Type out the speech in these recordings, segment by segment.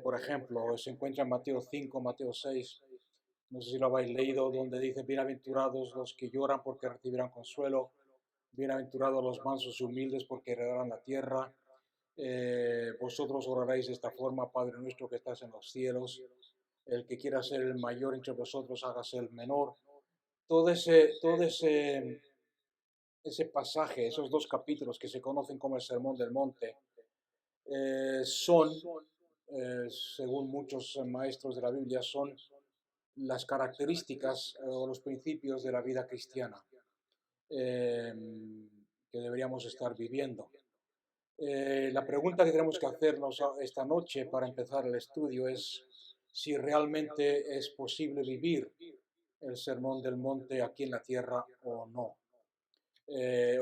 Por ejemplo, se encuentra en Mateo 5, Mateo 6, no sé si lo habéis leído, donde dice, bienaventurados los que lloran porque recibirán consuelo, bienaventurados los mansos y humildes porque heredarán la tierra. Vosotros oraréis de esta forma, Padre nuestro que estás en los cielos, el que quiera ser el mayor entre vosotros, hágase el menor. Todo ese pasaje, esos dos capítulos que se conocen como el Sermón del Monte, son, según muchos maestros de la Biblia, son las características o los principios de la vida cristiana eh, que deberíamos estar viviendo. La pregunta que tenemos que hacernos esta noche para empezar el estudio es si realmente es posible vivir el Sermón del Monte aquí en la tierra o no.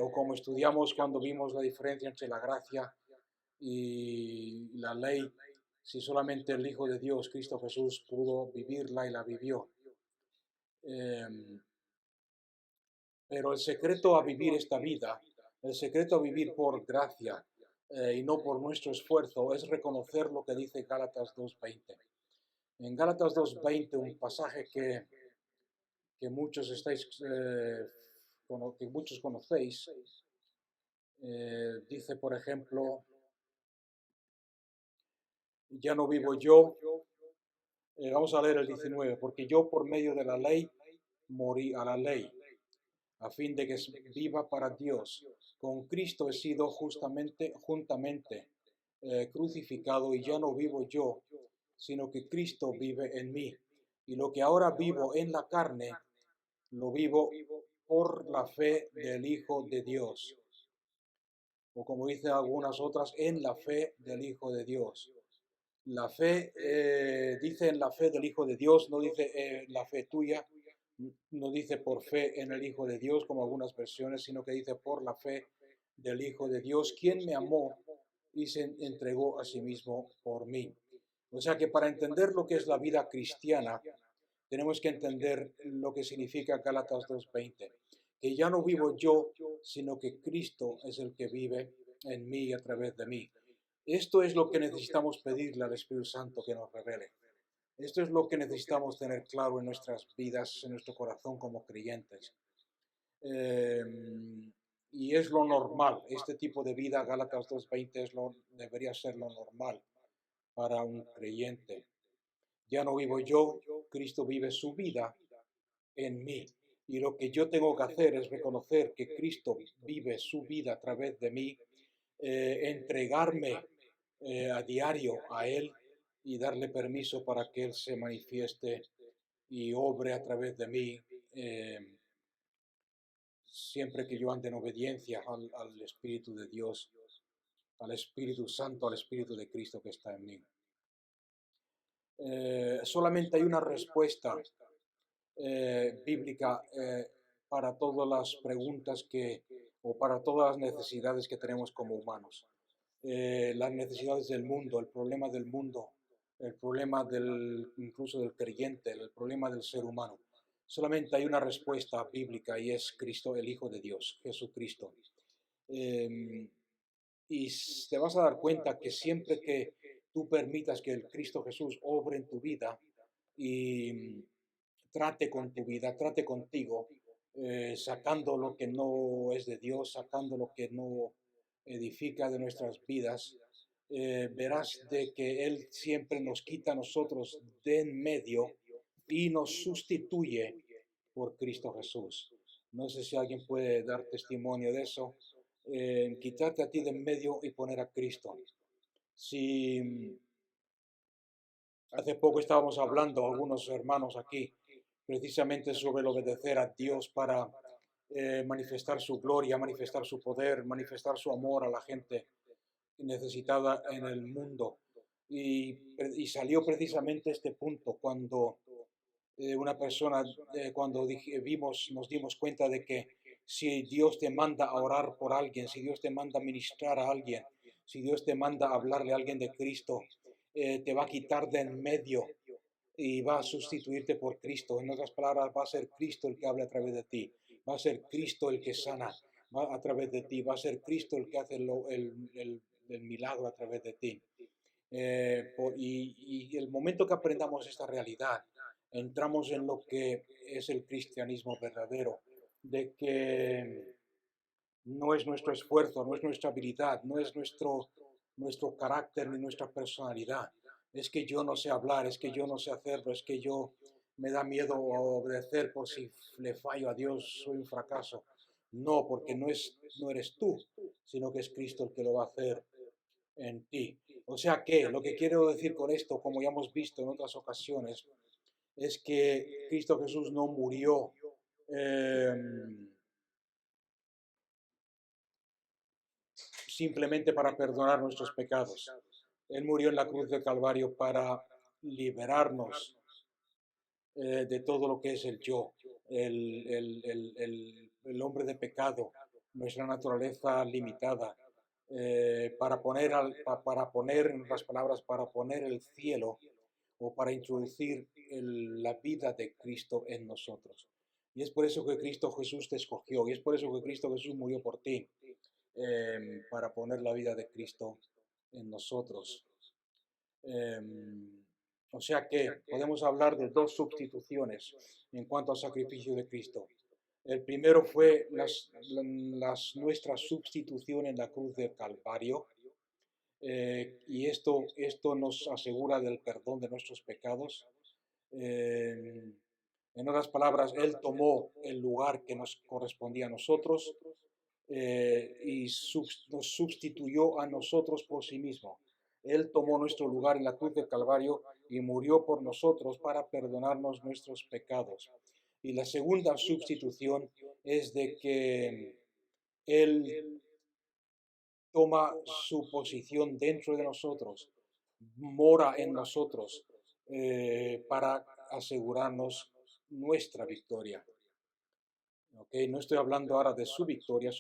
O como estudiamos cuando vimos la diferencia entre la gracia y la ley, si solamente el Hijo de Dios, Cristo Jesús, pudo vivirla y la vivió. Eh, pero el secreto a vivir esta vida, el secreto a vivir por gracia y no por nuestro esfuerzo, es reconocer lo que dice Gálatas 2:20. En Gálatas 2:20, un pasaje que muchos estáis, que muchos conocéis, dice, por ejemplo, ya no vivo yo. Vamos a leer el 19, porque yo por medio de la ley morí a la ley, a fin de que viva para Dios. Con Cristo he sido juntamente crucificado y ya no vivo yo, sino que Cristo vive en mí. Y lo que ahora vivo en la carne, lo vivo por la fe del Hijo de Dios. O como dicen algunas otras, en la fe del Hijo de Dios. La fe, dice en la fe del Hijo de Dios, no dice la fe tuya, no dice por fe en el Hijo de Dios, como algunas versiones, sino que dice por la fe del Hijo de Dios, quien me amó y se entregó a sí mismo por mí. O sea que para entender lo que es la vida cristiana, tenemos que entender lo que significa Gálatas 2:20, que ya no vivo yo, sino que Cristo es el que vive en mí y a través de mí. Esto es lo que necesitamos pedirle al Espíritu Santo que nos revele. Esto es lo que necesitamos tener claro en nuestras vidas, en nuestro corazón como creyentes. Eh, y es lo normal. Este tipo de vida, Gálatas 2:20, debería ser lo normal para un creyente. Ya no vivo yo, Cristo vive su vida en mí. Y lo que yo tengo que hacer es reconocer que Cristo vive su vida a través de mí, entregarme a diario a Él y darle permiso para que Él se manifieste y obre a través de mí, eh, siempre que yo ande en obediencia al Espíritu de Dios, al Espíritu Santo, al Espíritu de Cristo que está en mí. Solamente hay una respuesta bíblica para todas las preguntas o para todas las necesidades que tenemos como humanos. Las necesidades del mundo, el problema del mundo, el problema incluso del creyente, el problema del ser humano. Solamente hay una respuesta bíblica y es Cristo, el Hijo de Dios, Jesucristo. Eh, y te vas a dar cuenta que siempre que tú permitas que el Cristo Jesús obre en tu vida y trate con tu vida, trate contigo, sacando lo que no es de Dios, sacando lo que no edifica de nuestras vidas, verás de que Él siempre nos quita a nosotros de en medio y nos sustituye por Cristo Jesús. No sé si alguien puede dar testimonio de eso. Quitarte a ti de en medio y poner a Cristo. Si hace poco estábamos hablando, algunos hermanos aquí, precisamente sobre el obedecer a Dios para manifestar su gloria, manifestar su poder, manifestar su amor a la gente necesitada en el mundo. Y salió precisamente este punto cuando una persona, cuando nos dimos cuenta de que si Dios te manda a orar por alguien, si Dios te manda a ministrar a alguien, si Dios te manda a hablarle a alguien de Cristo, te va a quitar de en medio y va a sustituirte por Cristo. En otras palabras, va a ser Cristo el que habla a través de ti, va a ser Cristo el que sana a través de ti, va a ser Cristo el que hace el milagro a través de ti. Y el momento que aprendamos esta realidad, entramos en lo que es el cristianismo verdadero, de que no es nuestro esfuerzo, no es nuestra habilidad, no es nuestro carácter ni nuestra personalidad. Es que yo no sé hablar, es que yo no sé hacerlo, es que yo me da miedo obedecer por si le fallo a Dios, soy un fracaso. No, porque no eres tú, sino que es Cristo el que lo va a hacer en ti. O sea que lo que quiero decir con esto, como ya hemos visto en otras ocasiones, es que Cristo Jesús no murió eh, simplemente para perdonar nuestros pecados. Él murió en la cruz del Calvario para liberarnos de todo lo que es el yo, el hombre de pecado, nuestra naturaleza limitada, para poner, en otras palabras, para poner el cielo o para introducir la vida de Cristo en nosotros. Y es por eso que Cristo Jesús te escogió, y es por eso que Cristo Jesús murió por ti, para poner la vida de Cristo en nosotros. O sea que podemos hablar de dos sustituciones en cuanto al sacrificio de Cristo. El primero fue nuestra sustitución en la cruz del Calvario, y esto nos asegura del perdón de nuestros pecados. Eh, en otras palabras, Él tomó el lugar que nos correspondía a nosotros, y nos sustituyó a nosotros por sí mismo. Él tomó nuestro lugar en la cruz del Calvario y murió por nosotros para perdonarnos nuestros pecados. Y la segunda sustitución es de que Él toma su posición dentro de nosotros, mora en nosotros, para asegurarnos nuestra victoria. Okay, no estoy hablando ahora de su victoria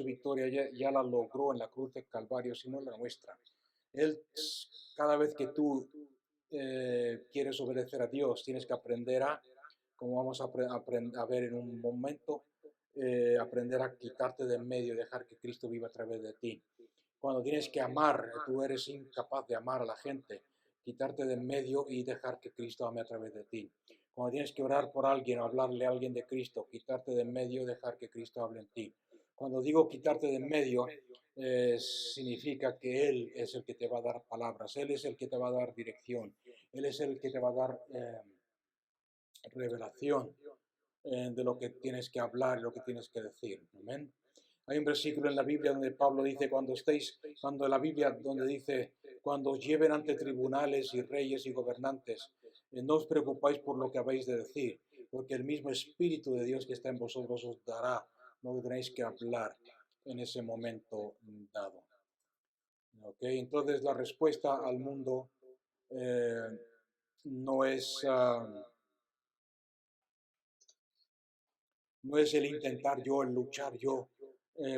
ya la logró en la cruz del Calvario, sino la nuestra. Él, cada vez que tú quieres obedecer a Dios, tienes que aprender como vamos a ver en un momento, aprender a quitarte de en medio, dejar que Cristo viva a través de ti. Cuando tienes que amar, tú eres incapaz de amar a la gente, quitarte de en medio y dejar que Cristo ame a través de ti. Cuando tienes que orar por alguien o hablarle a alguien de Cristo, quitarte de en medio y dejar que Cristo hable en ti. Cuando digo quitarte de en medio, significa que Él es el que te va a dar palabras, Él es el que te va a dar dirección, Él es el que te va a dar revelación de lo que tienes que hablar y lo que tienes que decir. Amén. Hay un versículo en la Biblia donde Pablo dice, cuando la Biblia donde dice, cuando os lleven ante tribunales y reyes y gobernantes, no os preocupáis por lo que habéis de decir, porque el mismo Espíritu de Dios que está en vosotros os dará lo que tenéis que hablar en ese momento dado. ¿Okay? Entonces la respuesta al mundo eh, no es... no es el intentar yo, el luchar yo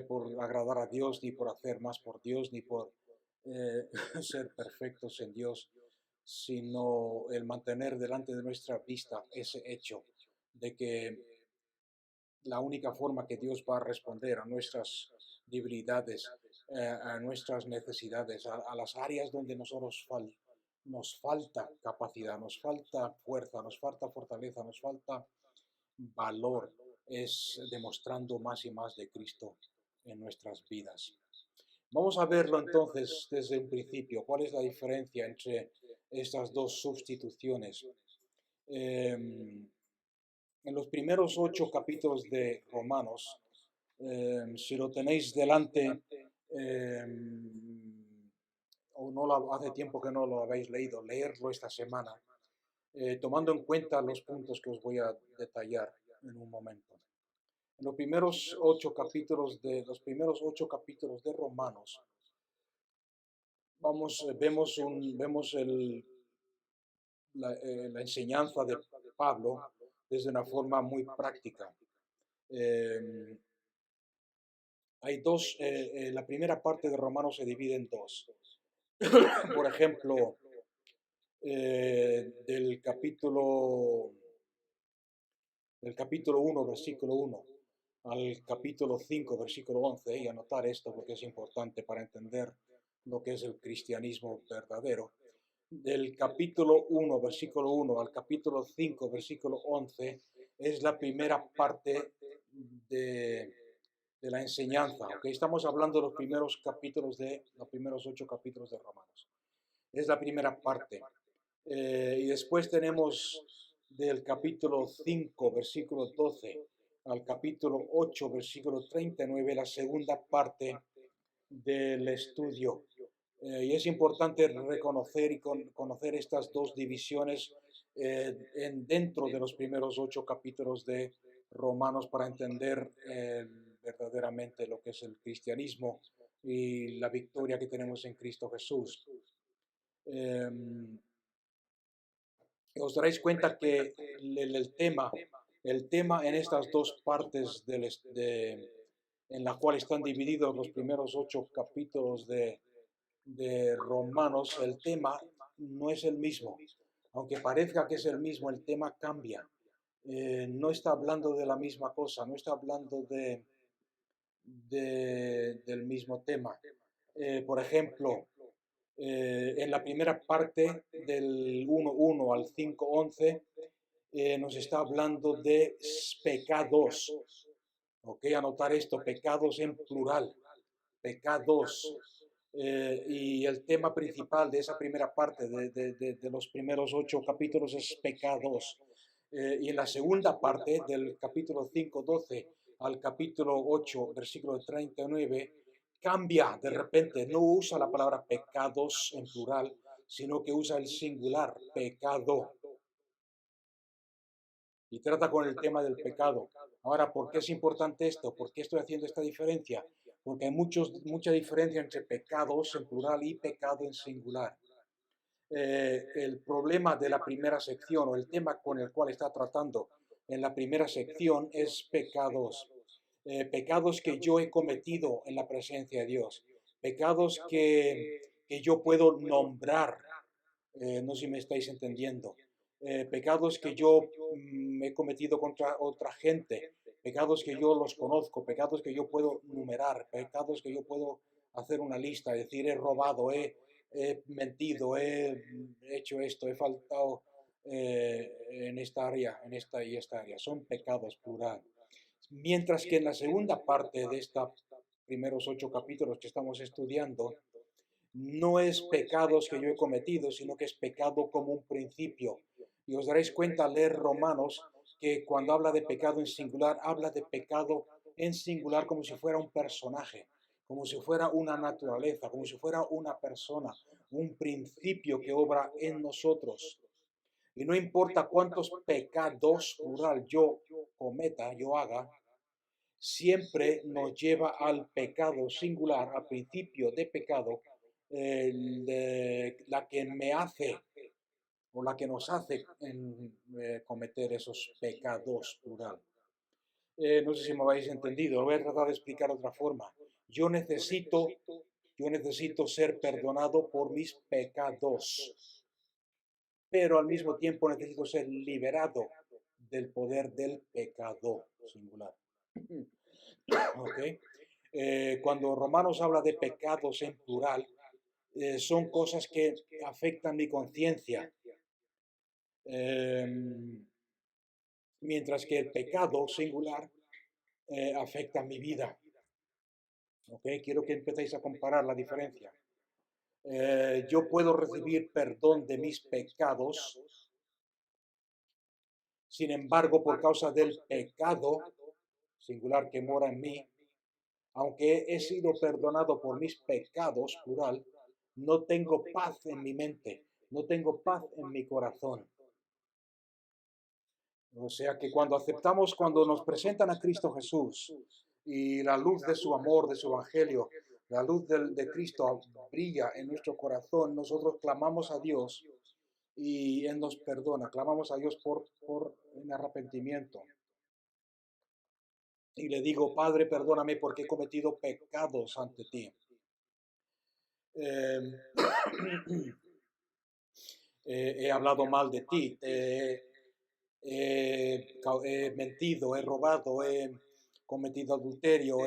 por agradar a Dios, ni por hacer más por Dios, ni por ser perfectos en Dios, sino el mantener delante de nuestra vista ese hecho de que la única forma que Dios va a responder a nuestras debilidades, a nuestras necesidades, a las áreas donde nos falta capacidad, nos falta fuerza, nos falta fortaleza, nos falta valor, es demostrando más y más de Cristo en nuestras vidas. Vamos a verlo entonces desde un principio. ¿Cuál es la diferencia entre estas dos sustituciones? En los primeros 8 capítulos de Romanos, si lo tenéis delante, eh, o no hace tiempo que no lo habéis leído, leerlo esta semana, tomando en cuenta los puntos que os voy a detallar en un momento. En los primeros 8 capítulos de Romanos, vemos la enseñanza de Pablo desde una forma muy práctica. Eh, la primera parte de Romanos se divide en dos. Por ejemplo, del capítulo 1, versículo 1, al capítulo 5, versículo 11, y anotar esto porque es importante para entender lo que es el cristianismo verdadero. del capítulo 1, versículo 1 al capítulo 5, versículo 11, es la primera parte de, de la enseñanza. ¿Ok? Estamos hablando de los primeros capítulos de los primeros 8 capítulos de Romanos. Es la primera parte. Y después tenemos del capítulo 5, versículo 12 al capítulo 8, versículo 39, la segunda parte del estudio. Y es importante reconocer y conocer estas dos divisiones dentro de los primeros 8 capítulos de Romanos para entender verdaderamente lo que es el cristianismo y la victoria que tenemos en Cristo Jesús. Eh, Os daréis cuenta que el tema en estas dos partes en la cual están divididos los primeros 8 capítulos de Romanos, el tema no es el mismo. Aunque parezca que es el mismo, el tema cambia. No está hablando de la misma cosa, no está hablando del mismo tema. Por ejemplo, en la primera parte del 1.1 al 5.11 nos está hablando de pecados. ¿Ok? Anotar esto, pecados en plural, pecados. Y el tema principal de esa primera parte de los primeros 8 capítulos es pecados. Y en la segunda parte, del capítulo 5.12 al capítulo 8, versículo 39, cambia de repente, no usa la palabra pecados en plural, sino que usa el singular, pecado, y trata con el tema del pecado. Ahora, ¿por qué es importante esto? ¿Por qué estoy haciendo esta diferencia? Porque hay mucha diferencia entre pecados en plural y pecado en singular. El problema de la primera sección o el tema con el cual está tratando en la primera sección es pecados. Pecados que yo he cometido en la presencia de Dios. Pecados que yo puedo nombrar. No sé si me estáis entendiendo. Pecados que yo he cometido contra otra gente. Pecados que yo los conozco. Pecados que yo puedo numerar. Pecados que yo puedo hacer una lista. Decir, he robado, he mentido, he hecho esto, he faltado en esta área, en esta y esta área. Son pecados plural. Mientras que en la segunda parte de estos primeros 8 capítulos que estamos estudiando, no es pecados que yo he cometido, sino que es pecado como un principio. Y os daréis cuenta al leer Romanos que cuando habla de pecado en singular, habla de pecado en singular como si fuera un personaje, como si fuera una naturaleza, como si fuera una persona, un principio que obra en nosotros. Y no importa cuántos pecados, plural, yo cometa, yo haga, siempre nos lleva al pecado singular, al principio de pecado, la que me hace o la que nos hace cometer esos pecados plural. No sé si me habéis entendido, lo voy a tratar de explicar de otra forma. Yo necesito, yo necesito ser perdonado por mis pecados, pero al mismo tiempo necesito ser liberado del poder del pecado singular. ¿Ok? Cuando Romanos habla de pecados en plural, son cosas que afectan mi conciencia, mientras que el pecado singular afecta mi vida. ¿Ok? Quiero que empecéis a comparar la diferencia. Yo puedo recibir perdón de mis pecados, sin embargo, por causa del pecado singular que mora en mí, aunque he sido perdonado por mis pecados, plural, no tengo paz en mi mente, no tengo paz en mi corazón. O sea que cuando aceptamos, cuando nos presentan a Cristo Jesús y la luz de su amor, de su evangelio, la luz de Cristo brilla en nuestro corazón, nosotros clamamos a Dios y Él nos perdona, clamamos a Dios por un arrepentimiento. Y le digo, Padre, perdóname porque he cometido pecados ante ti. Eh, he hablado mal de ti, he mentido, he robado, he cometido adulterio,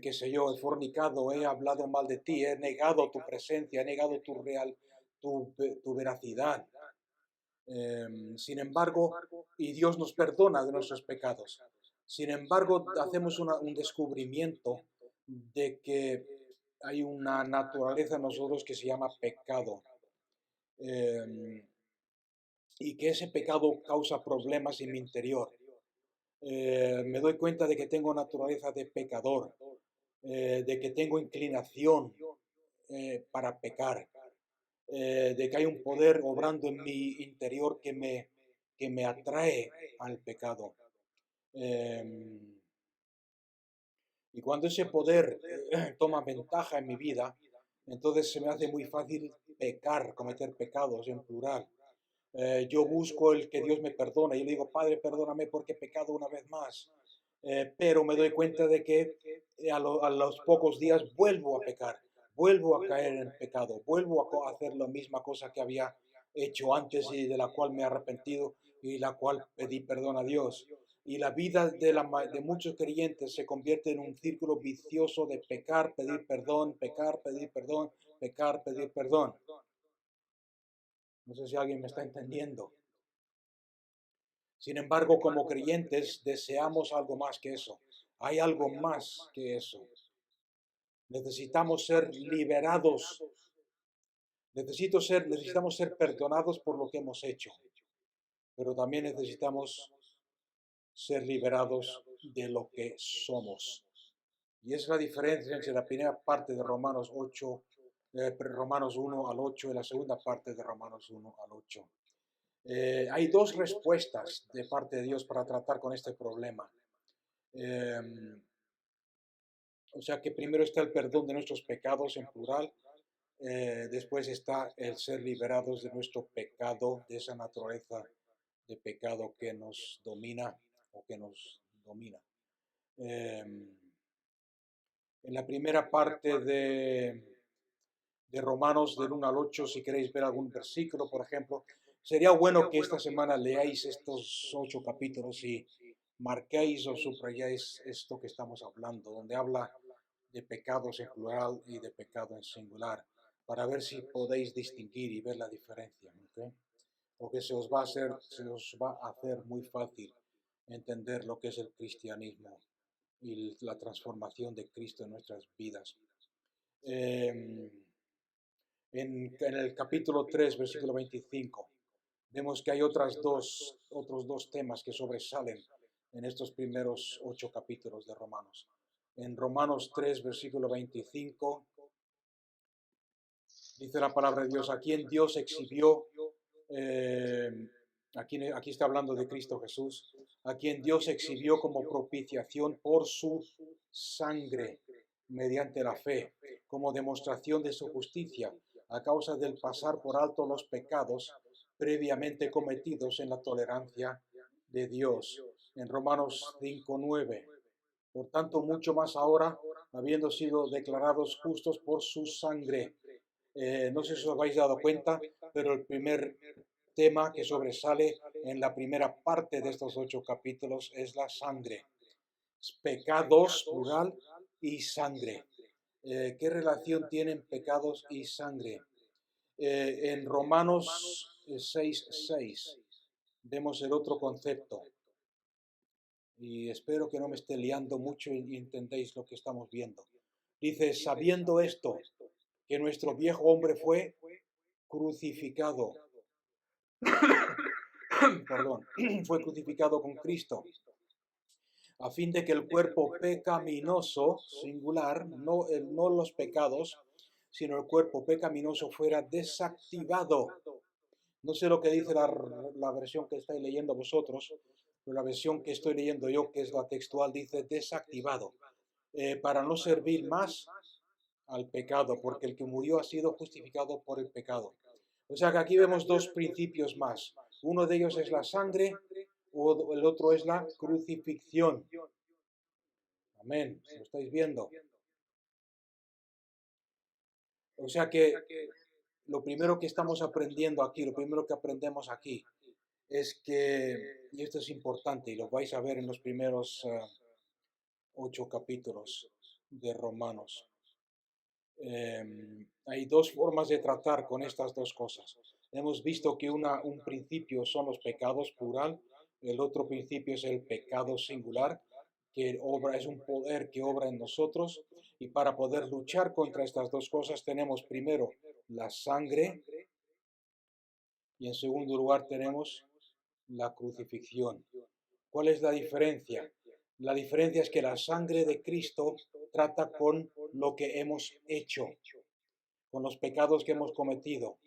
qué sé yo, he fornicado, he hablado mal de ti, he negado tu presencia, he negado tu real, tu veracidad. Sin embargo, y Dios nos perdona de nuestros pecados. Sin embargo, hacemos un descubrimiento de que hay una naturaleza en nosotros que se llama pecado. em, y que ese pecado causa problemas en mi interior. Me doy cuenta de que tengo naturaleza de pecador, de que tengo inclinación para pecar, de que hay un poder obrando en mi interior que me atrae al pecado. Em, y cuando ese poder toma ventaja en mi vida, entonces se me hace muy fácil pecar, cometer pecados en plural. Yo busco el que Dios me perdone. Yo le digo, Padre, perdóname porque he pecado una vez más. Pero me doy cuenta de que a los pocos días vuelvo a pecar, vuelvo a caer en pecado, vuelvo a hacer la misma cosa que había hecho antes y de la cual me he arrepentido y la cual pedí perdón a Dios. Y la vida de muchos creyentes se convierte en un círculo vicioso de pecar, pedir perdón, pecar, pedir perdón, pecar, pedir perdón. No sé si alguien me está entendiendo. Sin embargo, como creyentes deseamos algo más que eso. Hay algo más que eso. Necesitamos ser liberados. Necesitamos ser perdonados por lo que hemos hecho. Pero también necesitamos ser liberados de lo que somos. Y es la diferencia entre la primera parte de Romanos 8, Romanos 1 al 8 y la segunda parte de Romanos 1 al 8. Hay dos respuestas de parte de Dios para tratar con este problema. Eh, o sea que primero está el perdón de nuestros pecados en plural, después está el ser liberados de nuestro pecado, de esa naturaleza de pecado que nos domina o que nos domina. Eh, en la primera parte de Romanos del 1 al 8, si queréis ver algún versículo, por ejemplo, sería bueno que esta semana leáis estos 8 capítulos y marquéis o subrayáis esto que estamos hablando, donde habla de pecados en plural y de pecado en singular, para ver si podéis distinguir y ver la diferencia, ¿okay? Porque se os va a hacer muy fácil entender lo que es el cristianismo y la transformación de Cristo en nuestras vidas. Eh, en el capítulo 3, versículo 25, vemos que hay otros dos temas que sobresalen en estos primeros 8 capítulos de Romanos. En Romanos 3, versículo 25, dice la palabra de Dios, a quien Dios exhibió, eh, aquí está hablando de Cristo Jesús, a quien Dios exhibió como propiciación por su sangre mediante la fe, como demostración de su justicia, a causa del pasar por alto los pecados previamente cometidos en la tolerancia de Dios. En Romanos 5:9. Por tanto, mucho más ahora, habiendo sido declarados justos por su sangre. No sé si os habéis dado cuenta, pero el primer tema que sobresale en la primera parte de estos 8 capítulos es la sangre. Pecados, plural, y sangre. ¿Qué relación tienen pecados y sangre? En Romanos 6:6 vemos el otro concepto. Y espero que no me esté liando mucho y entendéis lo que estamos viendo. Dice, sabiendo esto, que nuestro viejo hombre fue crucificado, perdón, fue crucificado con Cristo, a fin de que el cuerpo pecaminoso, singular, no los pecados, sino el cuerpo pecaminoso fuera desactivado. No sé lo que dice la versión que estáis leyendo vosotros, pero la versión que estoy leyendo yo, que es la textual, dice desactivado, para no servir más al pecado, porque el que murió ha sido justificado por el pecado. O sea que aquí vemos dos principios más. Uno de ellos es la sangre, o el otro es la crucifixión. Amén. ¿Lo estáis viendo? O sea que lo primero que estamos aprendiendo aquí, lo primero que aprendemos aquí, es que, y esto es importante, y lo vais a ver en los primeros 8 capítulos de Romanos, Hay dos formas de tratar con estas dos cosas. Hemos visto que un principio son los pecados plural, el otro principio es el pecado singular, que obra, es un poder que obra en nosotros, y para poder luchar contra estas dos cosas tenemos primero la sangre y en segundo lugar tenemos la crucifixión. ¿Cuál es la diferencia? La diferencia es que la sangre de Cristo trata con lo que hemos hecho, con los pecados que hemos cometido.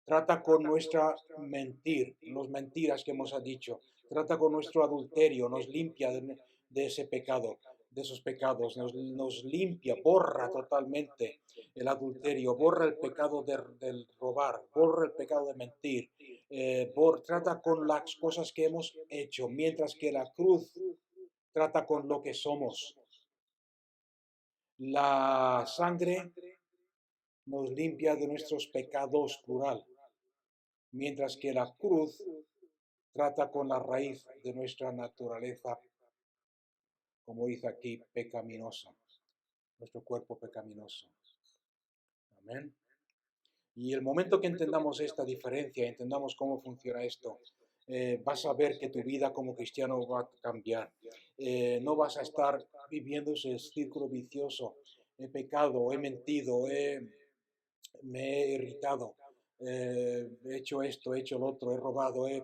Trata con nuestra las mentiras que hemos dicho. Trata con nuestro adulterio, nos limpia de ese pecado, de esos pecados, nos limpia, borra totalmente el adulterio, borra el pecado del robar, borra el pecado de mentir, trata con las cosas que hemos hecho, mientras que la cruz trata con lo que somos. La sangre nos limpia de nuestros pecados plural, mientras que la cruz trata con la raíz de nuestra naturaleza, como dice aquí, pecaminosa, nuestro cuerpo pecaminoso. Amén. Y el momento que entendamos esta diferencia, entendamos cómo funciona esto, vas a ver que tu vida como cristiano va a cambiar. No vas a estar viviendo ese círculo vicioso. He pecado, he mentido, me he irritado, he hecho esto, he hecho lo otro, he robado, he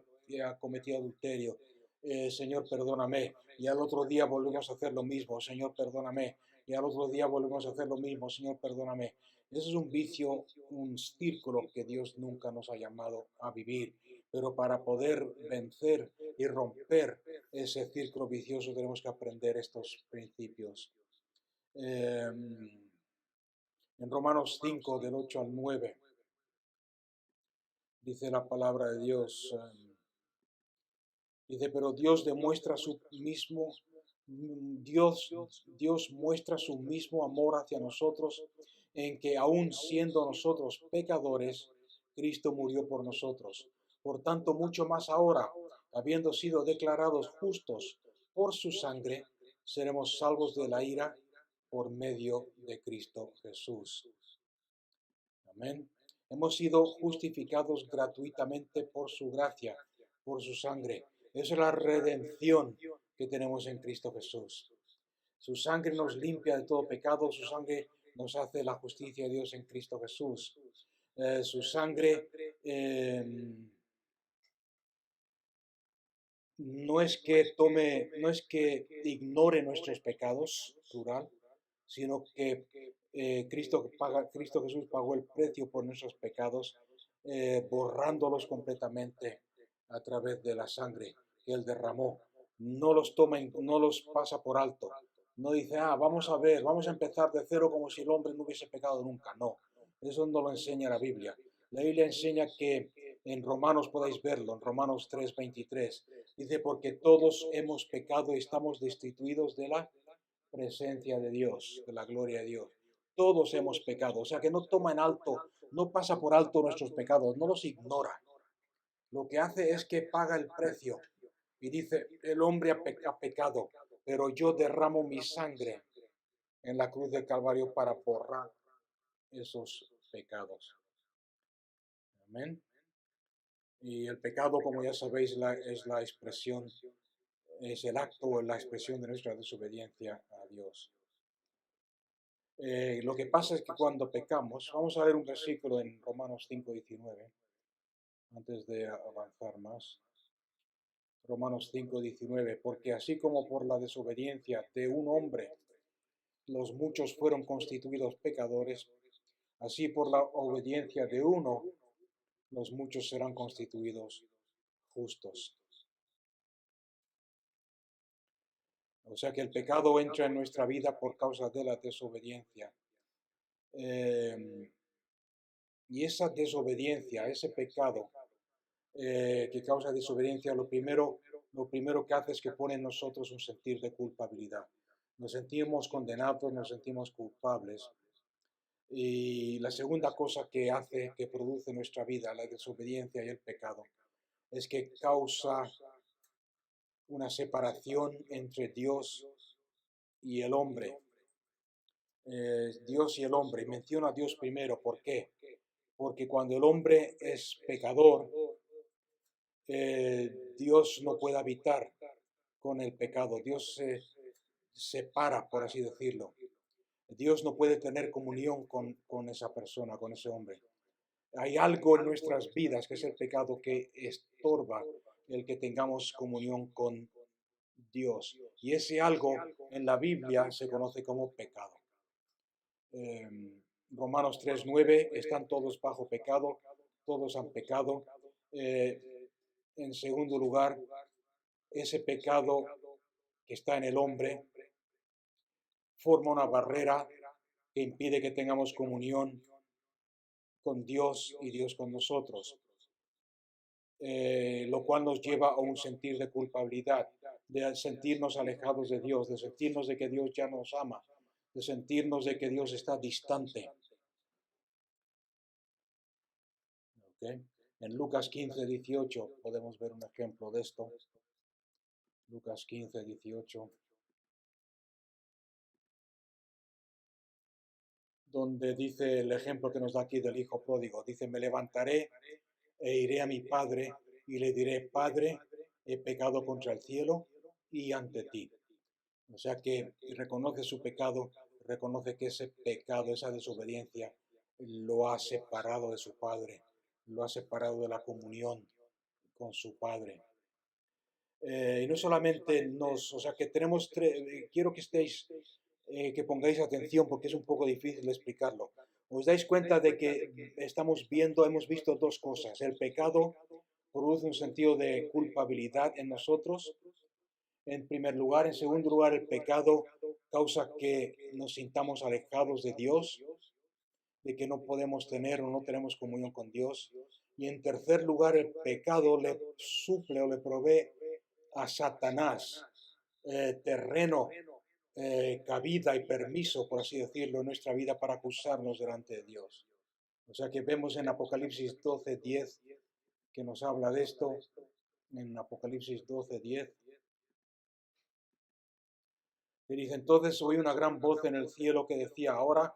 cometido adulterio. Señor, perdóname. Y al otro día volvemos a hacer lo mismo. Señor, perdóname. Y al otro día volvemos a hacer lo mismo. Señor, perdóname. Eso es un vicio, un círculo que Dios nunca nos ha llamado a vivir. Pero para poder vencer y romper ese círculo vicioso tenemos que aprender estos principios. En Romanos 5, del 8 al 9, dice la palabra de Dios. Dice, pero Dios demuestra su mismo, Dios muestra su mismo amor hacia nosotros en que aun siendo nosotros pecadores, Cristo murió por nosotros. Por tanto, mucho más ahora, habiendo sido declarados justos por su sangre, seremos salvos de la ira por medio de Cristo Jesús. Amén. Hemos sido justificados gratuitamente por su gracia, por su sangre. Esa es la redención que tenemos en Cristo Jesús. Su sangre nos limpia de todo pecado, su sangre nos hace la justicia de Dios en Cristo Jesús. Su sangre no es que ignore nuestros pecados, plural, sino que Cristo Jesús pagó el precio por nuestros pecados, borrándolos completamente a través de la sangre que Él derramó. No los toma, no los pasa por alto. No dice, vamos a ver, vamos a empezar de cero como si el hombre no hubiese pecado nunca. No, eso no lo enseña la Biblia. La Biblia enseña que en Romanos podéis verlo, en Romanos 3:23, dice, porque todos hemos pecado y estamos destituidos de la presencia de Dios, de la gloria de Dios. Todos hemos pecado, o sea que no toma en alto, no pasa por alto nuestros pecados, no los ignora. Lo que hace es que paga el precio y dice, el hombre ha pecado, pero yo derramo mi sangre en la cruz del Calvario para borrar esos pecados. Amén. Y el pecado, como ya sabéis, es la expresión, es el acto o la expresión de nuestra desobediencia a Dios. Lo que pasa es que cuando pecamos, vamos a ver un versículo en Romanos 5:19, antes de avanzar más. Romanos 5:19, porque así como por la desobediencia de un hombre los muchos fueron constituidos pecadores, así por la obediencia de uno los muchos serán constituidos justos. O sea que el pecado entra en nuestra vida por causa de la desobediencia. Y esa desobediencia, ese pecado que causa desobediencia, lo primero que hace es que pone en nosotros un sentir de culpabilidad. Nos sentimos condenados, nos sentimos culpables. Y la segunda cosa que hace, que produce en nuestra vida, la desobediencia y el pecado, es que causa una separación entre Dios y el hombre. Dios y el hombre. Y menciono a Dios primero. ¿Por qué? Porque cuando el hombre es pecador, Dios no puede habitar con el pecado. Dios se separa, por así decirlo. Dios no puede tener comunión con esa persona, con ese hombre. Hay algo en nuestras vidas que es el pecado que estorba el que tengamos comunión con Dios. Y ese algo en la Biblia se conoce como pecado. Eh, Romanos 3:9, están todos bajo pecado, todos han pecado. Eh, en segundo lugar, ese pecado que está en el hombre forma una barrera que impide que tengamos comunión con Dios y Dios con nosotros, lo cual nos lleva a un sentir de culpabilidad, de sentirnos alejados de Dios, de sentirnos de que Dios ya nos ama, de sentirnos de que Dios está distante. ¿Okay? En Lucas 15:18 podemos ver un ejemplo de esto. Lucas 15:18, donde dice el ejemplo que nos da aquí del hijo pródigo. Dice, me levantaré e iré a mi padre y le diré, Padre, he pecado contra el cielo y ante ti. O sea que reconoce su pecado, reconoce que ese pecado, esa desobediencia, lo ha separado de su padre, lo ha separado de la comunión con su padre. Y no solamente o sea que tenemos, quiero que estéis, que pongáis atención porque es un poco difícil explicarlo. ¿Os dais cuenta de que hemos visto dos cosas? El pecado produce un sentido de culpabilidad en nosotros, en primer lugar. En segundo lugar, el pecado causa que nos sintamos alejados de Dios, de que no podemos tener o no tenemos comunión con Dios. Y en tercer lugar, el pecado le suple o le provee a Satanás terreno, cabida y permiso, por así decirlo, en nuestra vida para acusarnos delante de Dios. O sea que vemos en Apocalipsis 12:10 que nos habla de esto, en Apocalipsis 12:10. Y dice, entonces oí una gran voz en el cielo que decía, ahora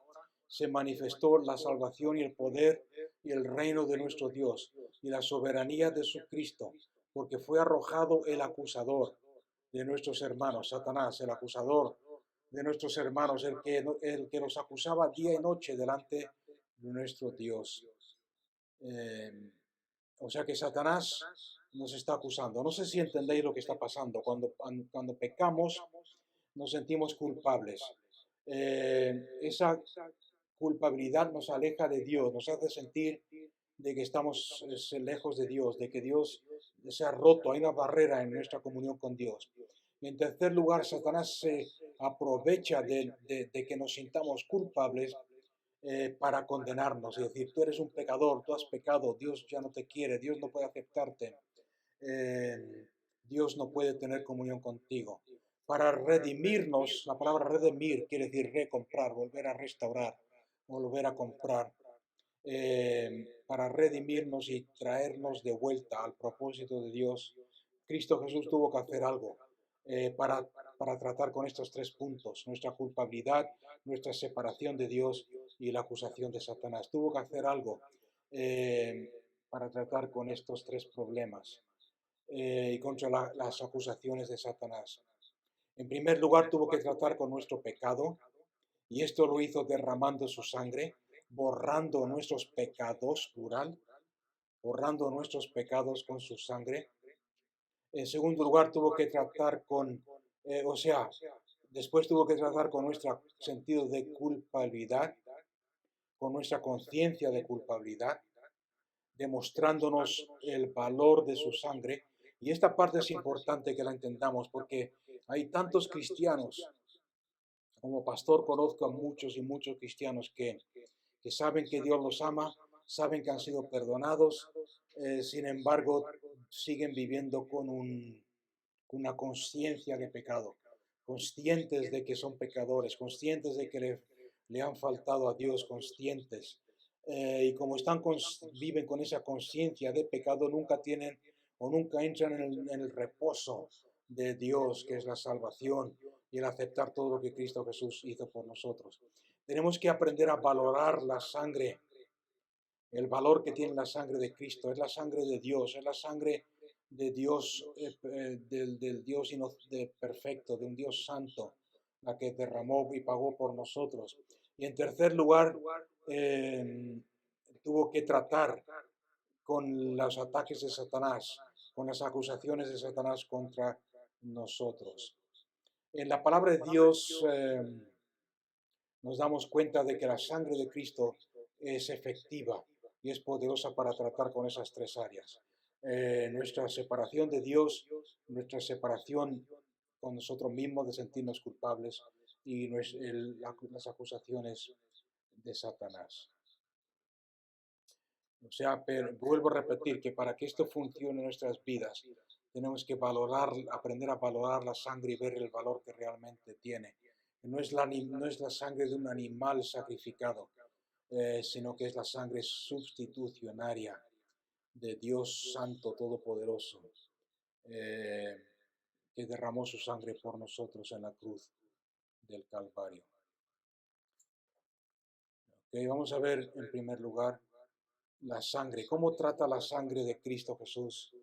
se manifestó la salvación y el poder y el reino de nuestro Dios y la soberanía de su Cristo, porque fue arrojado el acusador de nuestros hermanos, Satanás, el acusador de nuestros hermanos, el que nos acusaba día y noche delante de nuestro Dios. O sea que Satanás nos está acusando. No sé si entendéis lo que está pasando. Cuando pecamos, nos sentimos culpables. Esa culpabilidad nos aleja de Dios, nos hace sentir de que estamos lejos de Dios, de que Dios se ha roto, hay una barrera en nuestra comunión con Dios. Y en tercer lugar, Satanás se aprovecha de que nos sintamos culpables para condenarnos y decir, tú eres un pecador, tú has pecado, Dios ya no te quiere, Dios no puede aceptarte, Dios no puede tener comunión contigo. Para redimirnos, la palabra redimir quiere decir recomprar, volver a restaurar, volver a comprar. Para redimirnos y traernos de vuelta al propósito de Dios, Cristo Jesús tuvo que hacer algo eh, para, para tratar con estos tres puntos, nuestra culpabilidad, nuestra separación de Dios y la acusación de Satanás. Tuvo que hacer algo eh, para tratar con estos tres problemas y contra las acusaciones de Satanás. En primer lugar, tuvo que tratar con nuestro pecado, y esto lo hizo derramando su sangre, borrando nuestros pecados, plural, borrando nuestros pecados con su sangre. En segundo lugar, tuvo que tratar o sea, después tuvo que tratar con nuestro sentido de culpabilidad, con nuestra conciencia de culpabilidad, demostrándonos el valor de su sangre. Y esta parte es importante que la entendamos porque hay tantos cristianos, como pastor conozco a muchos y muchos cristianos que saben que Dios los ama, saben que han sido perdonados, sin embargo siguen viviendo con una conciencia de pecado, conscientes de que son pecadores, conscientes de que le han faltado a Dios, conscientes. Y como viven con esa conciencia de pecado, nunca tienen o nunca entran en el reposo de Dios, que es la salvación y el aceptar todo lo que Cristo Jesús hizo por nosotros. Tenemos que aprender a valorar la sangre, el valor que tiene la sangre de Cristo. Es la sangre de Dios, es la sangre de Dios, del Dios perfecto, de un Dios santo, la que derramó y pagó por nosotros. Y en tercer lugar, eh, tuvo que tratar con los ataques de Satanás, con las acusaciones de Satanás contra nosotros. En la palabra de Dios nos damos cuenta de que la sangre de Cristo es efectiva y es poderosa para tratar con esas tres áreas. Nuestra separación de Dios, nuestra separación con nosotros mismos de sentirnos culpables y las acusaciones de Satanás. O sea, pero vuelvo a repetir que para que esto funcione en nuestras vidas, tenemos que aprender a valorar la sangre y ver el valor que realmente tiene. No es la sangre de un animal sacrificado, sino que es la sangre sustitucionaria de Dios Santo Todopoderoso, eh, que derramó su sangre por nosotros en la cruz del Calvario. Okay, vamos a ver en primer lugar la sangre, cómo trata la sangre de Cristo Jesús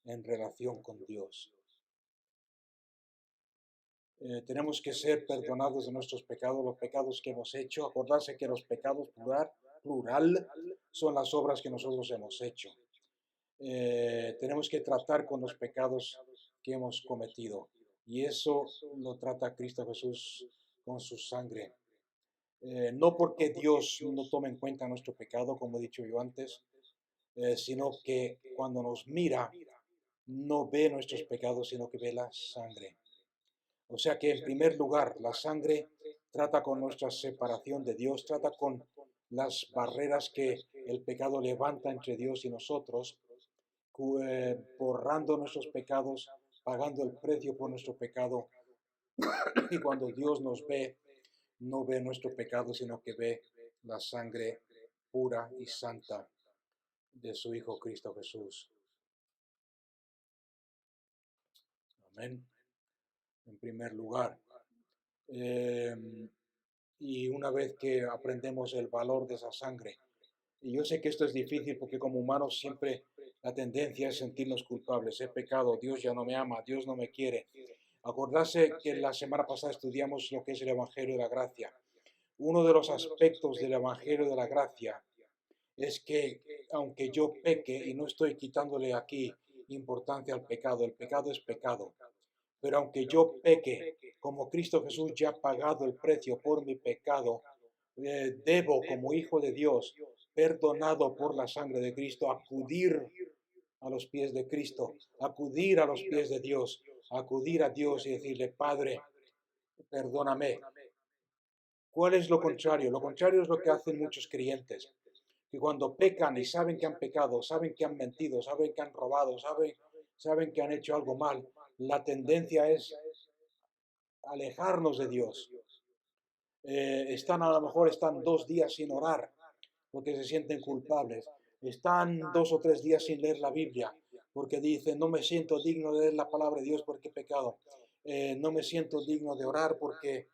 en relación con Dios. Tenemos que ser perdonados de nuestros pecados, los pecados que hemos hecho. Acordarse que los pecados plural son las obras que nosotros hemos hecho. Tenemos que tratar con los pecados que hemos cometido. Y eso lo trata Cristo Jesús con su sangre. No porque Dios no tome en cuenta nuestro pecado, como he dicho yo antes, sino que cuando nos mira, no ve nuestros pecados, sino que ve la sangre. O sea que en primer lugar, la sangre trata con nuestra separación de Dios, trata con las barreras que el pecado levanta entre Dios y nosotros, borrando nuestros pecados, pagando el precio por nuestro pecado. Y cuando Dios nos ve, no ve nuestro pecado, sino que ve la sangre pura y santa de su Hijo Cristo Jesús. Amén. En primer lugar. Y una vez que aprendemos el valor de esa sangre, y yo sé que esto es difícil porque como humanos siempre la tendencia es sentirnos culpables. He pecado, Dios ya no me ama, Dios no me quiere. Acordarse que la semana pasada estudiamos lo que es el Evangelio de la Gracia. Uno de los aspectos del Evangelio de la Gracia es que aunque yo peque, y no estoy quitándole aquí importancia al pecado, el pecado es pecado, pero aunque yo peque, como Cristo Jesús ya ha pagado el precio por mi pecado, debo como hijo de Dios, perdonado por la sangre de Cristo, acudir a los pies de Cristo, acudir a los pies de Dios, acudir a Dios y decirle, Padre, perdóname. ¿Cuál es lo contrario? Lo contrario es lo que hacen muchos creyentes, que cuando pecan y saben que han pecado, saben que han mentido, saben que han robado, saben que han hecho algo mal, la tendencia es alejarnos de Dios. A lo mejor están 2 días sin orar porque se sienten culpables. Están 2 o 3 días sin leer la Biblia porque dicen, no me siento digno de leer la palabra de Dios porque he pecado. No me siento digno de orar porque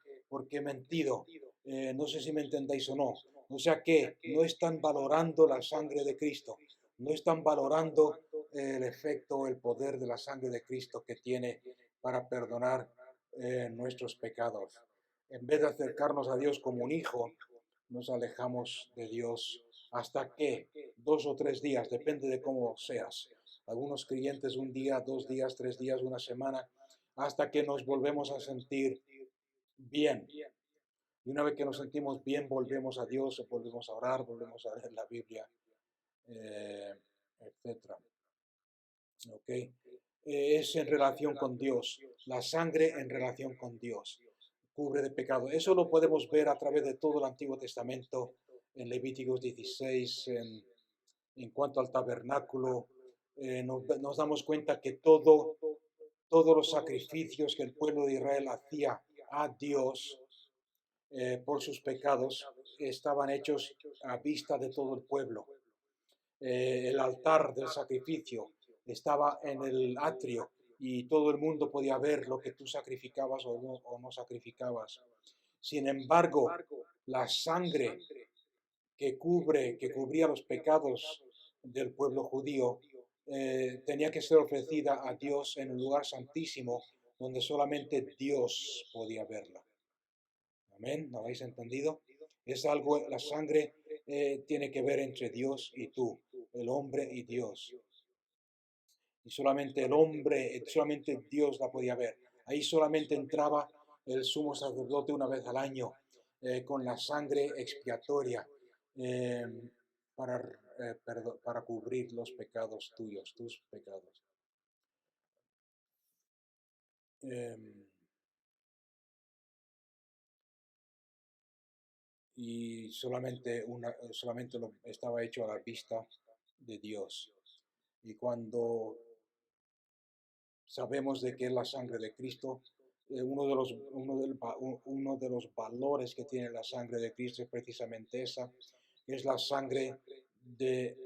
he mentido. No sé si me entendéis o no. O sea que no están valorando la sangre de Cristo. No están valorando el efecto, el poder de la sangre de Cristo que tiene para perdonar nuestros pecados. En vez de acercarnos a Dios como un hijo, nos alejamos de Dios hasta que 2 o 3 días, depende de cómo seas. Algunos creyentes 1 día, 2 días, 3 días, una semana, hasta que nos volvemos a sentir bien. Y una vez que nos sentimos bien, volvemos a Dios, volvemos a orar, volvemos a leer la Biblia, etc. ¿Okay? Es en relación con Dios, la sangre en relación con Dios, cubre de pecado. Eso lo podemos ver a través de todo el Antiguo Testamento, en Levíticos 16, en cuanto al tabernáculo. Nos damos cuenta que todos los sacrificios que el pueblo de Israel hacía a Dios por sus pecados estaban hechos a vista de todo el pueblo. El altar del sacrificio estaba en el atrio y todo el mundo podía ver lo que tú sacrificabas o no sacrificabas. Sin embargo, la sangre que cubría los pecados del pueblo judío, tenía que ser ofrecida a Dios en un lugar santísimo donde solamente Dios podía verla. Amén, ¿lo habéis entendido? Es algo, la sangre tiene que ver entre Dios y tú, el hombre y Dios. Y solamente el hombre, solamente Dios la podía ver. Ahí solamente entraba el sumo sacerdote una vez al año con la sangre expiatoria eh, para, para cubrir los pecados tuyos, tus pecados. Y solamente estaba hecho a la vista de Dios. Y cuando sabemos de que es la sangre de Cristo, uno de los valores que tiene la sangre de Cristo es precisamente esa, es la sangre de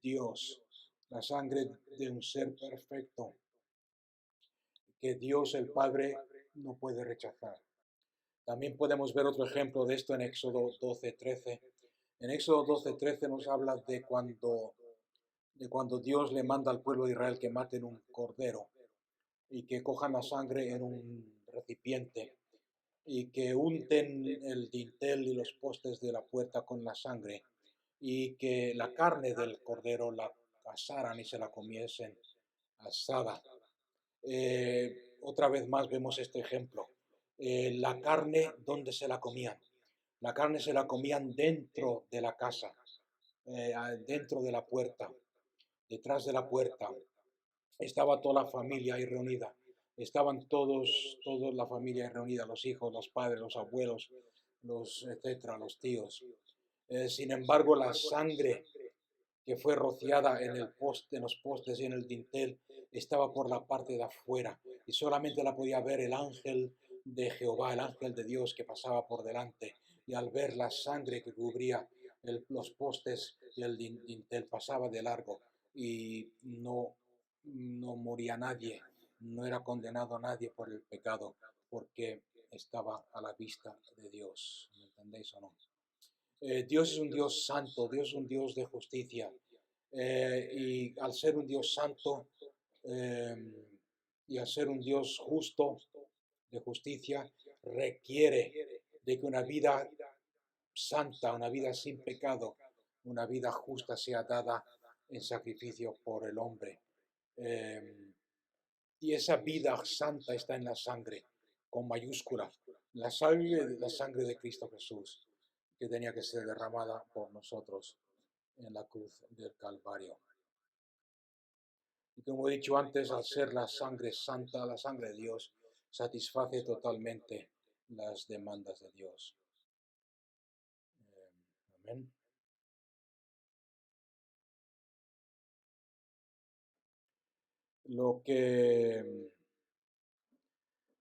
Dios, la sangre de un ser perfecto que Dios el Padre no puede rechazar. También podemos ver otro ejemplo de esto en Éxodo 12:13. En Éxodo 12:13 nos habla de cuando Dios le manda al pueblo de Israel que maten un cordero y que cojan la sangre en un recipiente y que unten el dintel y los postes de la puerta con la sangre y que la carne del cordero la asaran y se la comiesen asada. Otra vez más vemos este ejemplo. La carne, ¿dónde se la comían? La carne se la comían dentro de la casa, dentro de la puerta, detrás de la puerta. Estaba toda la familia ahí reunida. Estaban toda la familia reunida, los hijos, los padres, los abuelos, etcétera, los tíos. Sin embargo, la sangre que fue rociada en los postes y en el dintel estaba por la parte de afuera y solamente la podía ver el ángel de Jehová, el ángel de Dios que pasaba por delante. Y al ver la sangre que cubría los postes y el dintel pasaba de largo y no moría nadie, no era condenado nadie por el pecado porque estaba a la vista de Dios. ¿Me entendéis o no? Dios es un Dios santo, Dios es un Dios de justicia. Y al ser un Dios santo eh, y al ser un Dios justo, de justicia, requiere de que una vida santa, una vida sin pecado, una vida justa sea dada en sacrificio por el hombre. Eh, y esa vida santa está en la sangre, con mayúscula. La sangre de Cristo Jesús, que tenía que ser derramada por nosotros en la cruz del Calvario. Y como he dicho antes, al ser la sangre santa, la sangre de Dios, satisface totalmente las demandas de Dios. Amén. Lo que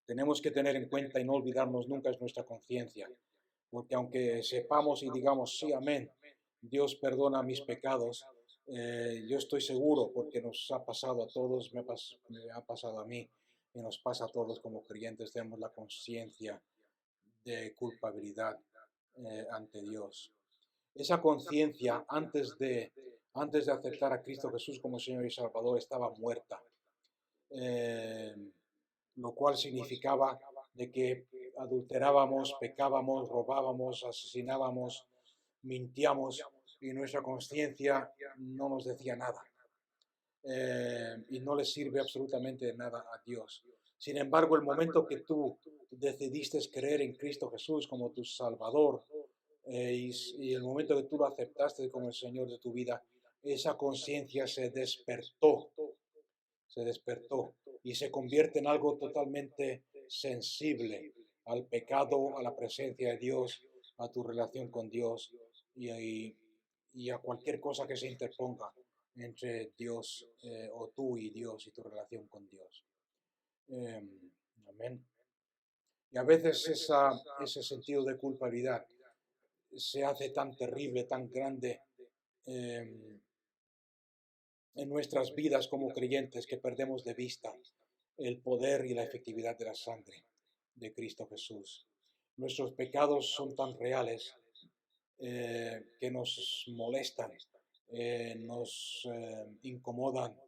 tenemos que tener en cuenta y no olvidarnos nunca es nuestra conciencia, porque aunque sepamos y digamos, sí, amén, Dios perdona mis pecados, yo estoy seguro, porque nos ha pasado a todos, me ha pasado a mí, y nos pasa a todos como creyentes, tenemos la conciencia de culpabilidad ante Dios. Esa conciencia, antes de aceptar a Cristo Jesús como Señor y Salvador, estaba muerta. Eh, lo cual significaba de que adulterábamos, pecábamos, robábamos, asesinábamos, mintíamos y nuestra conciencia no nos decía nada. Y no le sirve absolutamente nada a Dios. Sin embargo, el momento que tú decidiste creer en Cristo Jesús como tu Salvador y el momento que tú lo aceptaste como el Señor de tu vida, esa conciencia se despertó y se convierte en algo totalmente sensible al pecado, a la presencia de Dios, a tu relación con Dios y a cualquier cosa que se interponga entre Dios o tú y Dios y tu relación con Dios. Eh, amén. Y a veces ese sentido de culpabilidad se hace tan terrible, tan grande eh, en nuestras vidas como creyentes que perdemos de vista el poder y la efectividad de la sangre de Cristo Jesús. Nuestros pecados son tan reales que nos molestan, nos incomodan,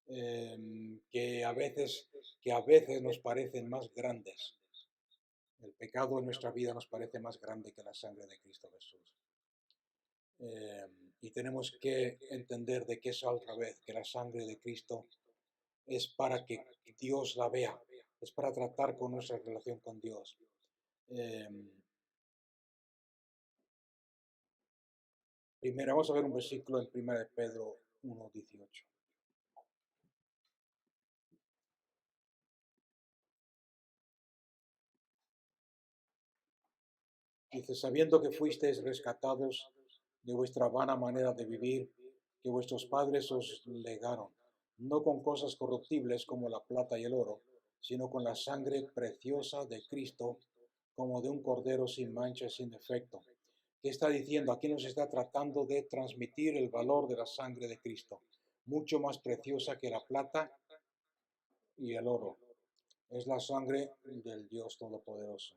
que a veces nos parecen más grandes. El pecado en nuestra vida nos parece más grande que la sangre de Cristo Jesús. Eh, y tenemos que entender de que es otra vez, que la sangre de Cristo es para que Dios la vea, es para tratar con nuestra relación con Dios. Eh, Primero, vamos a ver un versículo en 1 de Pedro 1:18. Dice, sabiendo que fuisteis rescatados de vuestra vana manera de vivir, que vuestros padres os legaron, no con cosas corruptibles como la plata y el oro, sino con la sangre preciosa de Cristo, como de un cordero sin mancha y sin defecto. ¿Qué está diciendo? Aquí nos está tratando de transmitir el valor de la sangre de Cristo, mucho más preciosa que la plata y el oro. Es la sangre del Dios Todopoderoso.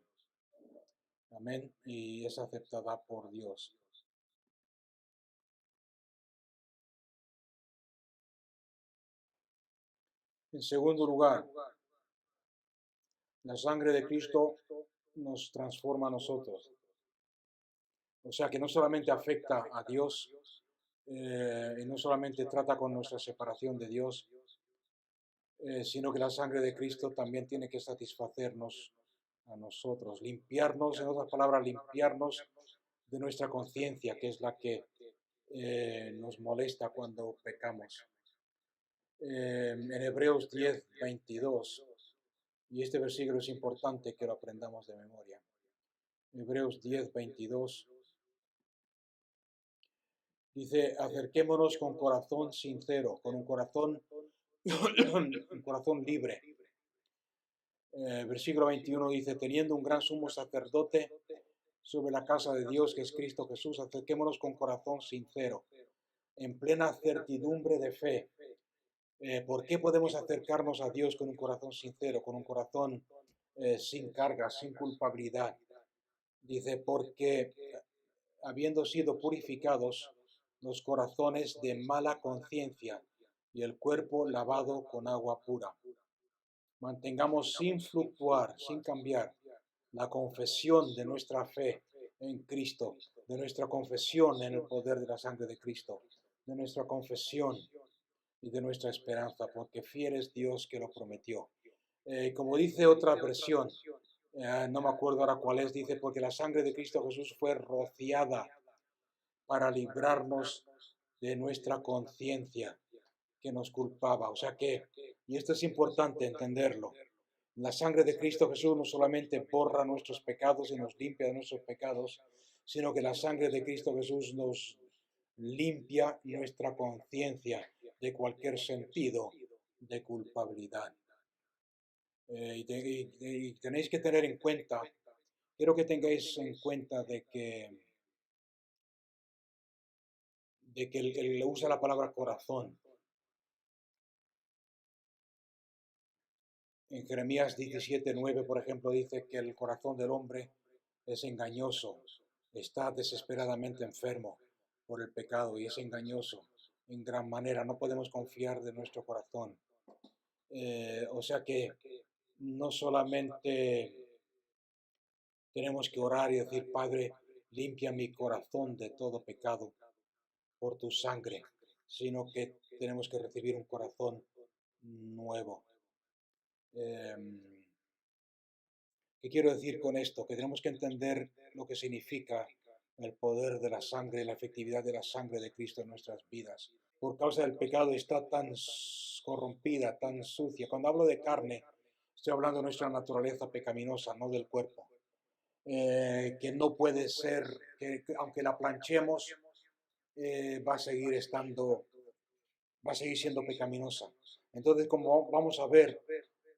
Amén. Y es aceptada por Dios. En segundo lugar, la sangre de Cristo nos transforma a nosotros. O sea que no solamente afecta a Dios y no solamente trata con nuestra separación de Dios, sino que la sangre de Cristo también tiene que satisfacernos a nosotros, limpiarnos, en otras palabras, limpiarnos de nuestra conciencia, que es la que nos molesta cuando pecamos. En Hebreos 10:22, y este versículo es importante que lo aprendamos de memoria. Hebreos 10:22 dice, acerquémonos con corazón sincero, con un corazón, un corazón libre. Versículo 21 dice, teniendo un gran sumo sacerdote sobre la casa de Dios, que es Cristo Jesús, acerquémonos con corazón sincero, en plena certidumbre de fe. ¿Por qué podemos acercarnos a Dios con un corazón sincero, con un corazón sin carga, sin culpabilidad? Dice, porque habiendo sido purificados los corazones de mala conciencia y el cuerpo lavado con agua pura. Mantengamos sin fluctuar, sin cambiar, la confesión de nuestra fe en Cristo, de nuestra confesión en el poder de la sangre de Cristo, de nuestra confesión y de nuestra esperanza, porque fiel es Dios que lo prometió. Como dice otra versión, no me acuerdo ahora cuál es, dice, porque la sangre de Cristo Jesús fue rociada para librarnos de nuestra conciencia que nos culpaba. O sea que, y esto es importante entenderlo, la sangre de Cristo Jesús no solamente borra nuestros pecados y nos limpia de nuestros pecados, sino que la sangre de Cristo Jesús nos limpia nuestra conciencia de cualquier sentido de culpabilidad. Y tenéis que tener en cuenta, quiero que tengáis en cuenta de que él usa la palabra corazón. En Jeremías 17:9, por ejemplo, dice que el corazón del hombre es engañoso, está desesperadamente enfermo por el pecado y es engañoso en gran manera. No podemos confiar de nuestro corazón. O sea que no solamente tenemos que orar y decir, Padre, limpia mi corazón de todo pecado por tu sangre, sino que tenemos que recibir un corazón nuevo. ¿Qué quiero decir con esto? Que tenemos que entender lo que significa el poder de la sangre, la efectividad de la sangre de Cristo en nuestras vidas. Por causa del pecado está tan corrompida, tan sucia. Cuando hablo de carne, estoy hablando de nuestra naturaleza pecaminosa, no del cuerpo. Que no puede ser, que aunque la planchemos, va a seguir estando, va a seguir siendo pecaminosa. Entonces, como vamos a ver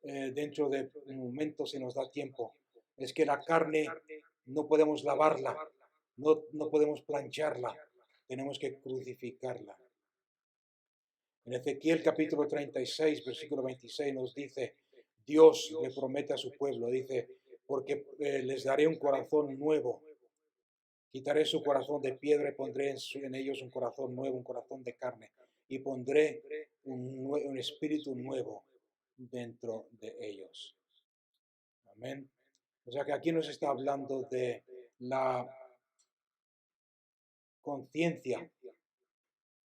dentro de un momento, si nos da tiempo, es que la carne no podemos lavarla, no podemos plancharla, tenemos que crucificarla. En Ezequiel capítulo 36, versículo 26 nos dice, Dios le promete a su pueblo, dice, porque les daré un corazón nuevo Quitaré su corazón de piedra y pondré en ellos un corazón nuevo, un corazón de carne. Y pondré un espíritu nuevo dentro de ellos. Amén. O sea que aquí nos está hablando de la conciencia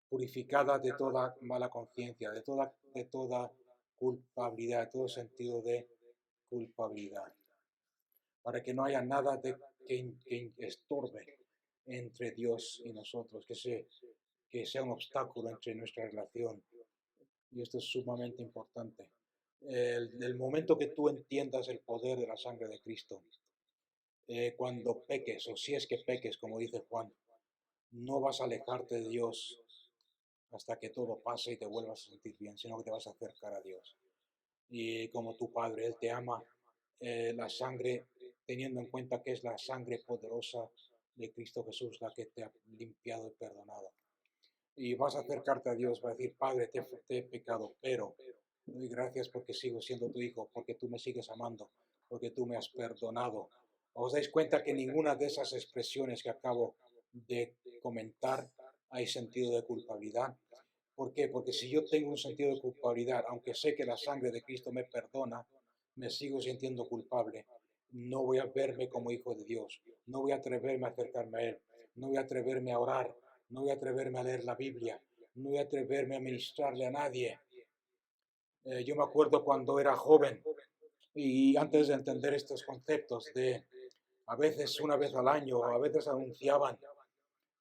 purificada de toda mala conciencia, de toda culpabilidad, de todo sentido de culpabilidad, para que no haya nada que estorbe entre Dios y nosotros, que sea un obstáculo entre nuestra relación. Y esto es sumamente importante. El momento que tú entiendas el poder de la sangre de Cristo, cuando peques, o si es que peques, como dice Juan, no vas a alejarte de Dios hasta que todo pase y te vuelvas a sentir bien, sino que te vas a acercar a Dios. Y como tu Padre, Él te ama, la sangre, teniendo en cuenta que es la sangre poderosa de Cristo Jesús la que te ha limpiado y perdonado. Y vas a acercarte a Dios, vas a decir, Padre, te he pecado, pero doy gracias porque sigo siendo tu hijo, porque tú me sigues amando, porque tú me has perdonado. ¿Os dais cuenta que ninguna de esas expresiones que acabo de comentar hay sentido de culpabilidad? ¿Por qué? Porque si yo tengo un sentido de culpabilidad, aunque sé que la sangre de Cristo me perdona, me sigo sintiendo culpable. No voy a verme como hijo de Dios. No voy a atreverme a acercarme a Él. No voy a atreverme a orar. No voy a atreverme a leer la Biblia. No voy a atreverme a ministrarle a nadie. Yo me acuerdo cuando era joven y antes de entender estos conceptos de a veces una vez al año, a veces anunciaban,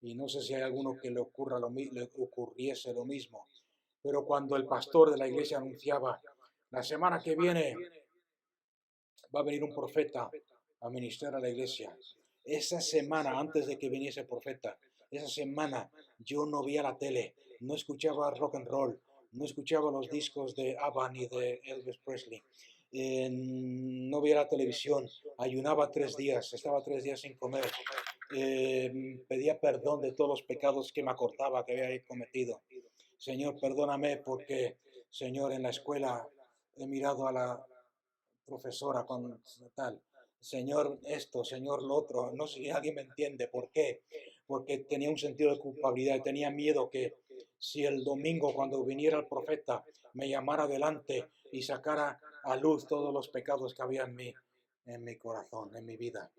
y no sé si hay alguno que le ocurriese lo mismo, pero cuando el pastor de la iglesia anunciaba, la semana que viene va a venir un profeta a ministrar a la iglesia. Esa semana, antes de que viniese el profeta, esa semana yo no veía la tele, no escuchaba rock and roll, no escuchaba los discos de ABBA ni de Elvis Presley, no veía la televisión, ayunaba 3 días, estaba 3 días sin comer, pedía perdón de todos los pecados que me acordaba que había cometido. Señor, perdóname porque, Señor, en la escuela he mirado a la profesora con tal, Señor esto, Señor lo otro. No sé si alguien me entiende por qué. Porque tenía un sentido de culpabilidad, tenía miedo que si el domingo cuando viniera el profeta me llamara adelante y sacara a luz todos los pecados que había en mi corazón, en mi vida,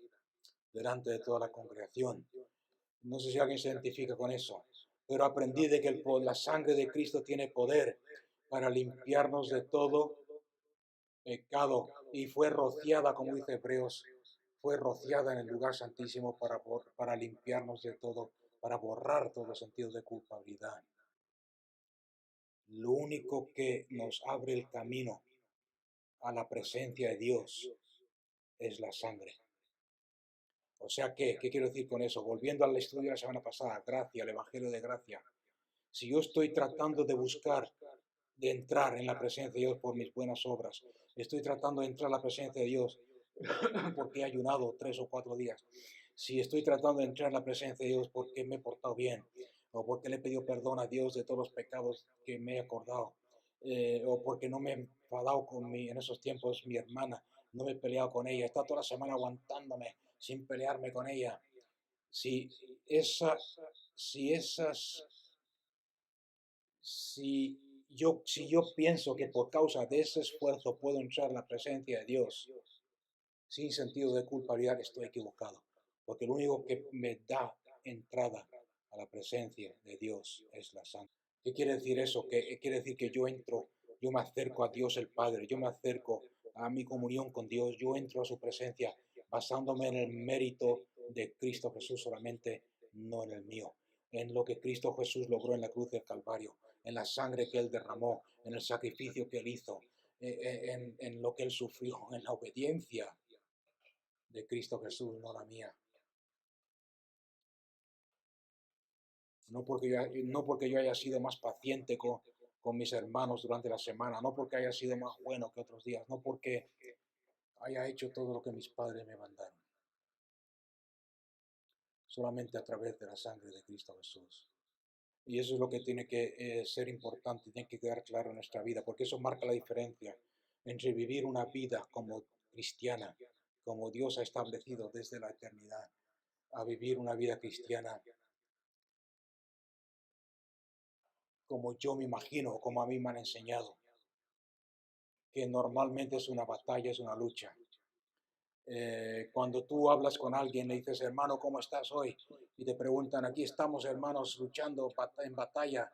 delante de toda la congregación. No sé si alguien se identifica con eso, pero aprendí de que la sangre de Cristo tiene poder para limpiarnos de todo pecado y fue rociada, como dice Hebreos, fue rociada en el lugar santísimo para limpiarnos de todo, para borrar todo sentido de culpabilidad. Lo único que nos abre el camino a la presencia de Dios es la sangre. O sea que, ¿qué quiero decir con eso? Volviendo al estudio de la semana pasada, gracia, el Evangelio de gracia. Si yo estoy tratando de buscar, de entrar en la presencia de Dios por mis buenas obras, estoy tratando de entrar a la presencia de Dios porque he ayunado 3 o 4 días, si estoy tratando de entrar en la presencia de Dios porque me he portado bien, o porque le he pedido perdón a Dios de todos los pecados que me he acordado, o porque no me he enfadado en esos tiempos mi hermana, no me he peleado con ella, está toda la semana aguantándome sin pelearme con ella. Si esa, si esas, si yo pienso que por causa de ese esfuerzo puedo entrar en la presencia de Dios, sin sentido de culpabilidad, estoy equivocado, porque lo único que me da entrada a la presencia de Dios es la sangre. ¿Qué quiere decir eso? Que quiere decir que yo entro, yo me acerco a Dios el Padre, yo me acerco a mi comunión con Dios, yo entro a su presencia basándome en el mérito de Cristo Jesús solamente, no en el mío, en lo que Cristo Jesús logró en la cruz del Calvario, en la sangre que Él derramó, en el sacrificio que Él hizo, en lo que Él sufrió, en la obediencia de Cristo Jesús, no la mía. No porque yo haya sido más paciente con mis hermanos durante la semana, no porque haya sido más bueno que otros días, no porque haya hecho todo lo que mis padres me mandaron, solamente a través de la sangre de Cristo Jesús. Y eso es lo que tiene que ser importante, tiene que quedar claro en nuestra vida, porque eso marca la diferencia entre vivir una vida como cristiana, como Dios ha establecido desde la eternidad, a vivir una vida cristiana como yo me imagino, como a mí me han enseñado, que normalmente es una batalla, es una lucha. Cuando tú hablas con alguien, le dices, hermano, ¿cómo estás hoy? Y te preguntan, aquí estamos, hermanos, luchando en batalla,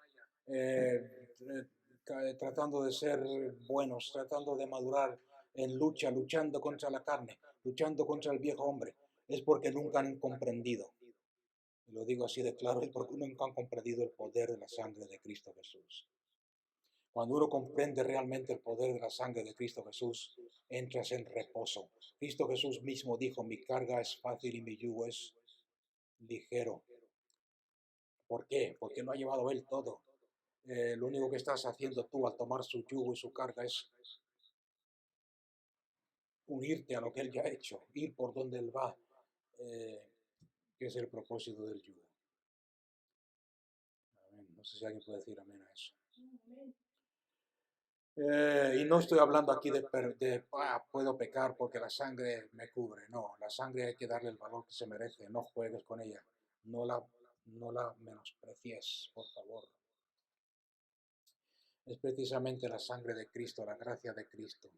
tratando de ser buenos, tratando de madurar en lucha, luchando contra la carne, luchando contra el viejo hombre. Es porque nunca han comprendido, y lo digo así de claro, es porque nunca han comprendido el poder de la sangre de Cristo Jesús. Cuando uno comprende realmente el poder de la sangre de Cristo Jesús, entras en reposo. Cristo Jesús mismo dijo, mi carga es fácil y mi yugo es ligero. ¿Por qué? Porque lo ha llevado Él todo. Lo único que estás haciendo tú al tomar su yugo y su carga es unirte a lo que Él ya ha hecho, ir por donde Él va, eh, que es el propósito del yugo. Amén. No sé si alguien puede decir amén a eso. Y no estoy hablando aquí puedo pecar porque la sangre me cubre. No, la sangre hay que darle el valor que se merece. No juegues con ella. No la, no la menosprecies, por favor. Es precisamente la sangre de Cristo, la gracia de Cristo,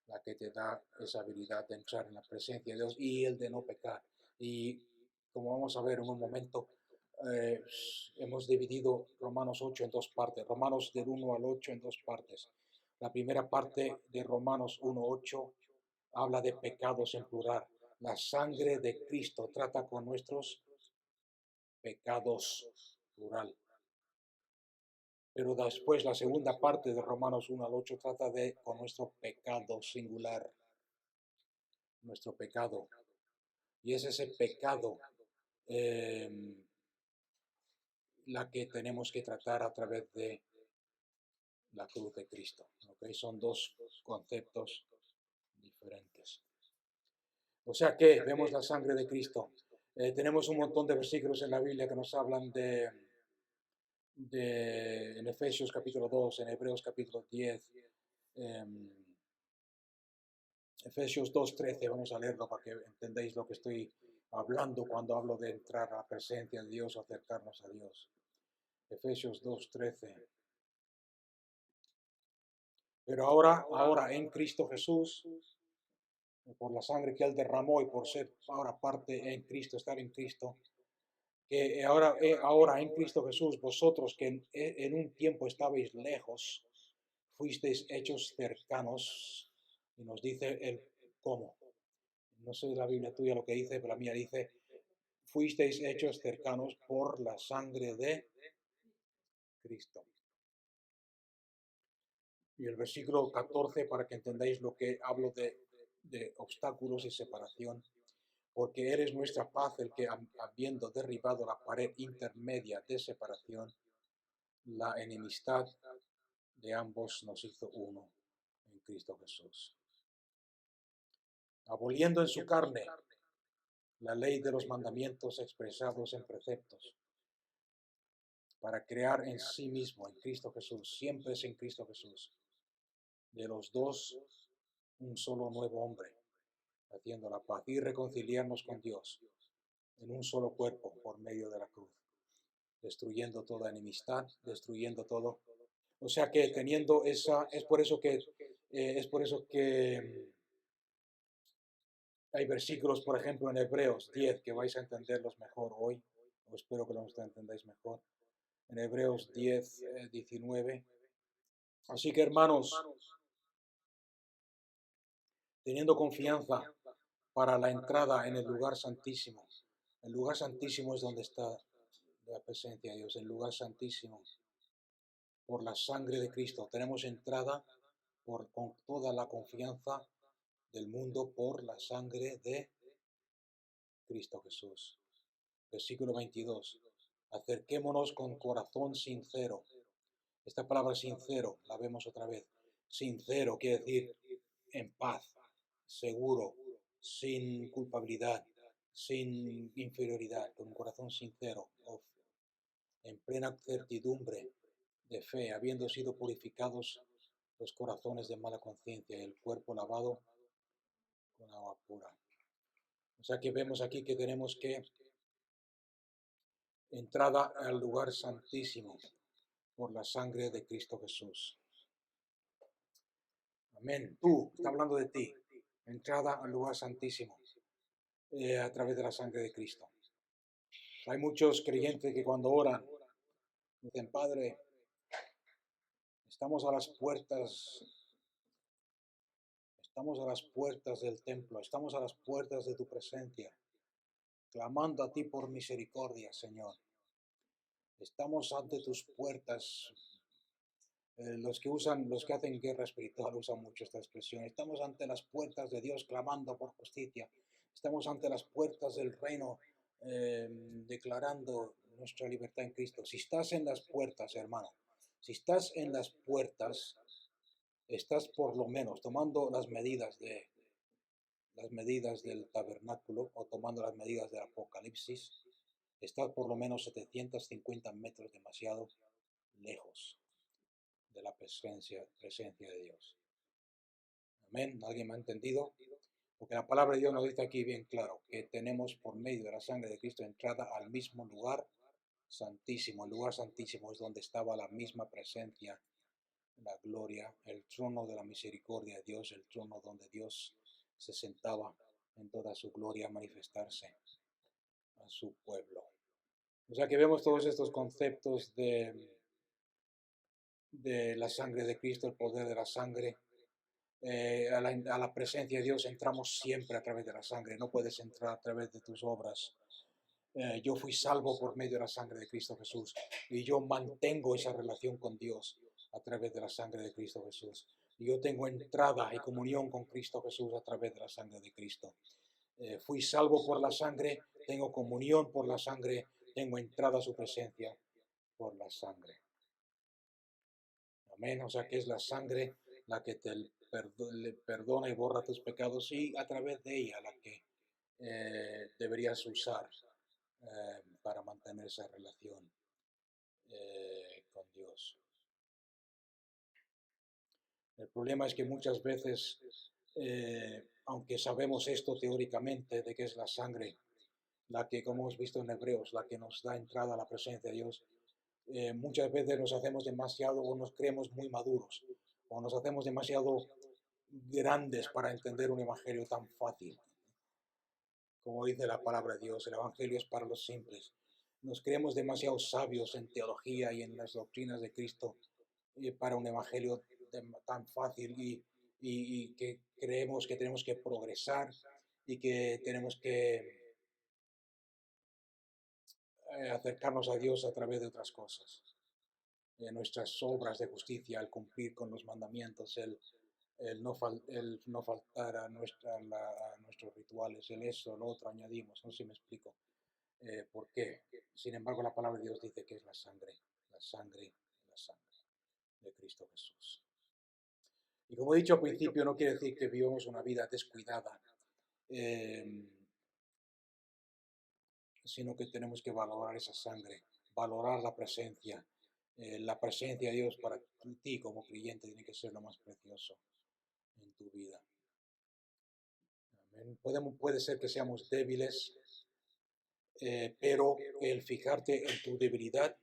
la que te da esa habilidad de entrar en la presencia de Dios y el de no pecar. Y como vamos a ver en un momento, eh, hemos dividido Romanos 8 en dos partes, Romanos del 1 al 8 en dos partes. La primera parte de Romanos 1:8 habla de pecados en plural. La sangre de Cristo trata con nuestros pecados plural. Pero después la segunda parte de Romanos 1 al 8 trata de con nuestro pecado singular, nuestro pecado. Y es ese pecado eh, la que tenemos que tratar a través de la cruz de Cristo. ¿Okay? Son dos conceptos diferentes. O sea que vemos la sangre de Cristo. Tenemos un montón de versículos en la Biblia que nos hablan en Efesios capítulo 2, en Hebreos capítulo 10, Efesios 2:13, vamos a leerlo para que entendáis lo que estoy hablando cuando hablo de entrar a la presencia de Dios o acercarnos a Dios. Efesios 2:13. Pero ahora en Cristo Jesús, por la sangre que Él derramó y por ser ahora parte en Cristo, estar en Cristo, que ahora en Cristo Jesús, vosotros que en un tiempo estabais lejos, fuisteis hechos cercanos, y nos dice el cómo. No sé la Biblia tuya lo que dice, pero la mía dice, fuisteis hechos cercanos por la sangre de Cristo. Y el versículo 14, para que entendáis lo que hablo de obstáculos y separación, porque eres nuestra paz el que habiendo derribado la pared intermedia de separación, la enemistad de ambos nos hizo uno en Cristo Jesús. Aboliendo en su carne la ley de los mandamientos expresados en preceptos, para crear en sí mismo, en Cristo Jesús, siempre es en Cristo Jesús, de los dos un solo nuevo hombre, haciendo la paz y reconciliarnos con Dios en un solo cuerpo por medio de la cruz, destruyendo toda enemistad, destruyendo todo. O sea que teniendo esa, es por eso que hay versículos, por ejemplo, en Hebreos 10, que vais a entenderlos mejor hoy, o espero que los entendáis mejor, en Hebreos 10, 19. Así que hermanos, teniendo confianza para la entrada en el lugar santísimo. El lugar santísimo es donde está la presencia de Dios, el lugar santísimo. Por la sangre de Cristo tenemos entrada con toda la confianza del mundo por la sangre de Cristo Jesús. Versículo 22. Acerquémonos con corazón sincero. Esta palabra sincero la vemos otra vez. Sincero quiere decir en paz, seguro, sin culpabilidad, sin inferioridad, con un corazón sincero, en plena certidumbre de fe, habiendo sido purificados los corazones de mala conciencia y el cuerpo lavado con agua pura. O sea que vemos aquí que tenemos que entrada al lugar santísimo por la sangre de Cristo Jesús. Amén. Tú, está hablando de ti, entrada al lugar santísimo a través de la sangre de Cristo. Hay muchos creyentes que cuando oran dicen, Padre, estamos a las puertas del templo, estamos a las puertas de tu presencia, clamando a ti por misericordia, Señor. Estamos ante tus puertas. Los que hacen guerra espiritual usan mucho esta expresión. Estamos ante las puertas de Dios clamando por justicia. Estamos ante las puertas del reino declarando nuestra libertad en Cristo. Si estás en las puertas, hermano, si estás en las puertas, estás por lo menos tomando las medidas del tabernáculo o tomando las medidas del Apocalipsis, estás por lo menos 750 metros demasiado lejos de la presencia de Dios. Amén. ¿Alguien me ha entendido? Porque la palabra de Dios nos dice aquí bien claro que tenemos por medio de la sangre de Cristo entrada al mismo lugar santísimo. El lugar santísimo es donde estaba la misma presencia, la gloria, el trono de la misericordia de Dios, el trono donde Dios se sentaba en toda su gloria a manifestarse a su pueblo. O sea que vemos todos estos conceptos de la sangre de Cristo, el poder de la sangre. A la presencia de Dios entramos siempre a través de la sangre, no puedes entrar a través de tus obras. Yo fui salvo por medio de la sangre de Cristo Jesús y yo mantengo esa relación con Dios a través de la sangre de Cristo Jesús. Yo tengo entrada y comunión con Cristo Jesús a través de la sangre de Cristo. Fui salvo por la sangre, tengo comunión por la sangre, tengo entrada a su presencia por la sangre. Amén. O sea que es la sangre la que te perdona y borra tus pecados y a través de ella la que deberías usar para mantener esa relación con Dios. El problema es que muchas veces, aunque sabemos esto teóricamente de que es la sangre la que, como hemos visto en Hebreos, la que nos da entrada a la presencia de Dios, muchas veces nos hacemos demasiado o nos creemos muy maduros o nos hacemos demasiado grandes para entender un evangelio tan fácil. Como dice la palabra de Dios, el evangelio es para los simples. Nos creemos demasiado sabios en teología y en las doctrinas de Cristo para un evangelio tan fácil y que creemos que tenemos que progresar y que tenemos que acercarnos a Dios a través de otras cosas. Nuestras obras de justicia, el cumplir con los mandamientos, el no faltar a nuestros rituales, el eso, lo otro añadimos, no sé si me explico por qué. Sin embargo, la palabra de Dios dice que es la sangre de Cristo Jesús. Y como he dicho al principio, no quiere decir que vivamos una vida descuidada, sino que tenemos que valorar esa sangre, valorar la presencia. La presencia de Dios para ti como creyente tiene que ser lo más precioso en tu vida. Amén. Puede ser que seamos débiles, pero el fijarte en tu debilidad,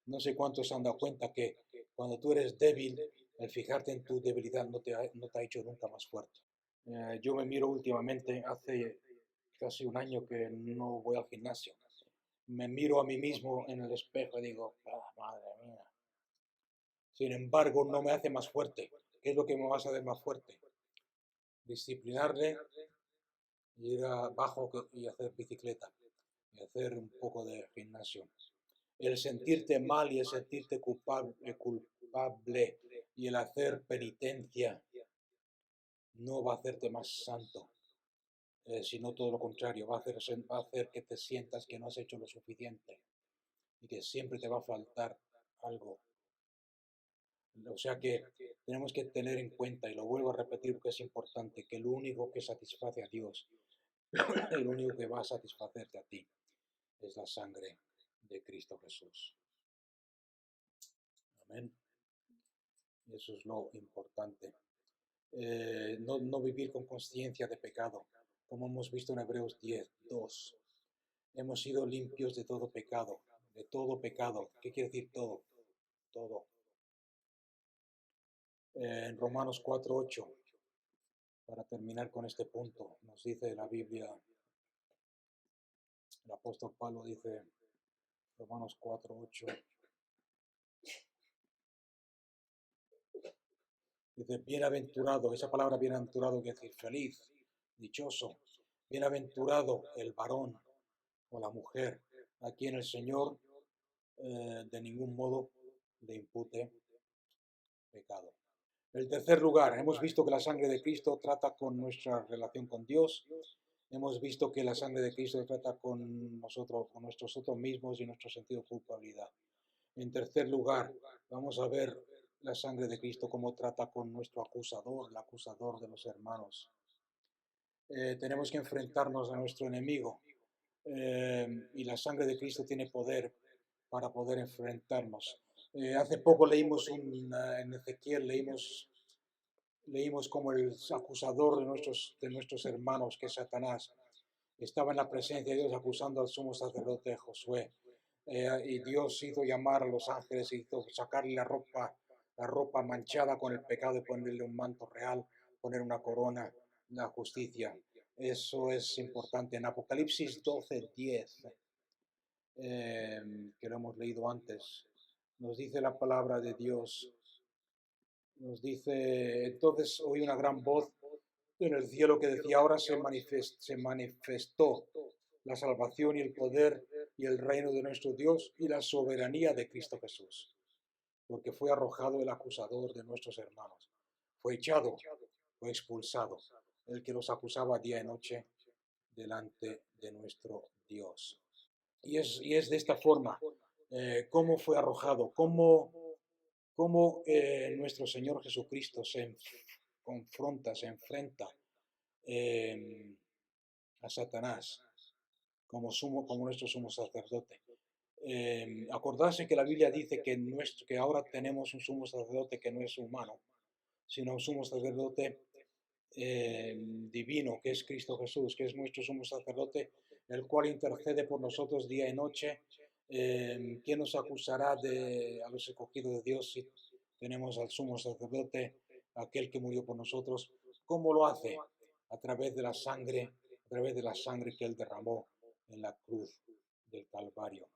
no sé cuántos se han dado cuenta que cuando tú eres débil, el fijarte en tu debilidad no te ha hecho nunca más fuerte. Yo me miro últimamente, hace casi un año que no voy al gimnasio. Me miro a mí mismo en el espejo y digo, madre mía. Sin embargo, no me hace más fuerte. ¿Qué es lo que me va a hacer más fuerte? Disciplinarle, ir abajo y hacer bicicleta y hacer un poco de gimnasio. El sentirte mal y el sentirte culpable y el hacer penitencia no va a hacerte más santo, sino todo lo contrario, va a hacer que te sientas que no has hecho lo suficiente y que siempre te va a faltar algo. O sea que tenemos que tener en cuenta, y lo vuelvo a repetir porque es importante, que lo único que satisface a Dios, el único que va a satisfacerte a ti, es la sangre de Cristo Jesús. Amén. Eso es lo importante. No vivir con conciencia de pecado, como hemos visto en Hebreos 10:2. Hemos sido limpios de todo pecado. de todo pecado. ¿Qué quiere decir todo? Todo. En Romanos 4:8, para terminar con este punto, nos dice la Biblia, el apóstol Pablo dice, Romanos 4:8, dice, bienaventurado, esa palabra bienaventurado quiere decir feliz, dichoso, bienaventurado el varón o la mujer, a quien el Señor de ningún modo le impute pecado. En el tercer lugar, hemos visto que la sangre de Cristo trata con nuestra relación con Dios. Hemos visto que la sangre de Cristo trata con nosotros, con nuestros otros mismos y nuestro sentido de culpabilidad. En tercer lugar, vamos a ver la sangre de Cristo cómo trata con nuestro acusador, el acusador de los hermanos. Tenemos que enfrentarnos a nuestro enemigo y la sangre de Cristo tiene poder para poder enfrentarnos. Hace poco leímos en Ezequiel, leímos como el acusador de nuestros hermanos, que es Satanás, estaba en la presencia de Dios acusando al sumo sacerdote Josué. Y Dios hizo llamar a los ángeles, hizo sacarle la ropa manchada con el pecado y ponerle un manto real, poner una corona, la justicia. Eso es importante. En Apocalipsis 12:10, que lo hemos leído antes, nos dice la palabra de Dios, nos dice, entonces oí una gran voz en el cielo que decía, ahora se manifestó la salvación y el poder y el reino de nuestro Dios y la soberanía de Cristo Jesús, porque fue arrojado el acusador de nuestros hermanos, fue echado, fue expulsado, el que los acusaba día y noche delante de nuestro Dios. Y es de esta forma, cómo fue arrojado, cómo nuestro Señor Jesucristo se confronta, se enfrenta eh, a Satanás como nuestro sumo sacerdote. Acordarse que la Biblia dice que ahora tenemos un sumo sacerdote que no es humano, sino un sumo sacerdote divino, que es Cristo Jesús, que es nuestro sumo sacerdote, el cual intercede por nosotros día y noche. ¿Quién nos acusará a los escogidos de Dios si tenemos al sumo sacerdote, aquel que murió por nosotros? ¿Cómo lo hace? A través de la sangre, a través de la sangre que Él derramó en la cruz del Calvario.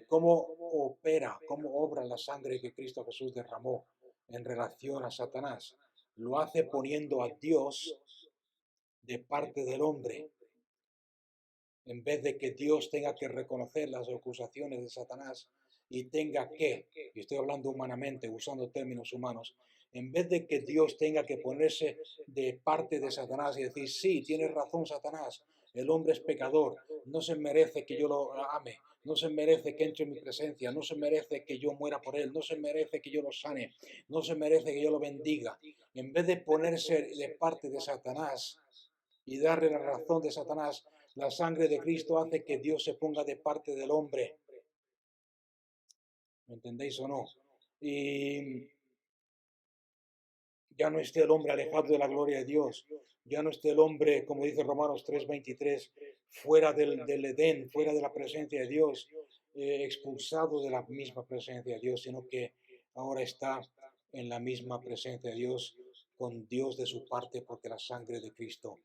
¿Cómo opera, cómo obra la sangre que Cristo Jesús derramó en relación a Satanás? Lo hace poniendo a Dios de parte del hombre, en vez de que Dios tenga que reconocer las acusaciones de Satanás y tenga que, y estoy hablando humanamente, usando términos humanos, en vez de que Dios tenga que ponerse de parte de Satanás y decir, sí, tienes razón Satanás, el hombre es pecador, no se merece que yo lo ame, no se merece que entre en mi presencia, no se merece que yo muera por él, no se merece que yo lo sane, no se merece que yo lo bendiga. En vez de ponerse de parte de Satanás y darle la razón de Satanás, la sangre de Cristo hace que Dios se ponga de parte del hombre. ¿Me entendéis o no? Y ya no esté el hombre alejado de la gloria de Dios. Ya no esté el hombre, como dice Romanos 3:23, fuera del Edén, fuera de la presencia de Dios, expulsado de la misma presencia de Dios, sino que ahora está en la misma presencia de Dios, con Dios de su parte, porque la sangre de Cristo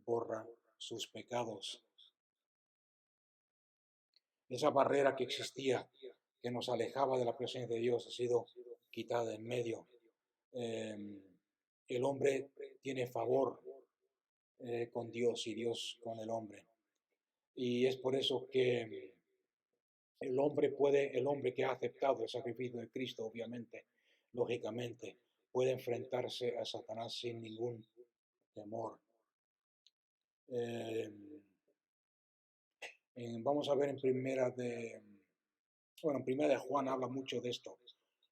borra sus pecados. Esa barrera que existía, que nos alejaba de la presencia de Dios, ha sido quitada de en medio. El hombre tiene favor con Dios y Dios con el hombre. Y es por eso que el hombre que ha aceptado el sacrificio de Cristo, obviamente, lógicamente, puede enfrentarse a Satanás sin ningún temor. Eh, vamos a ver en primera de Juan habla mucho de esto.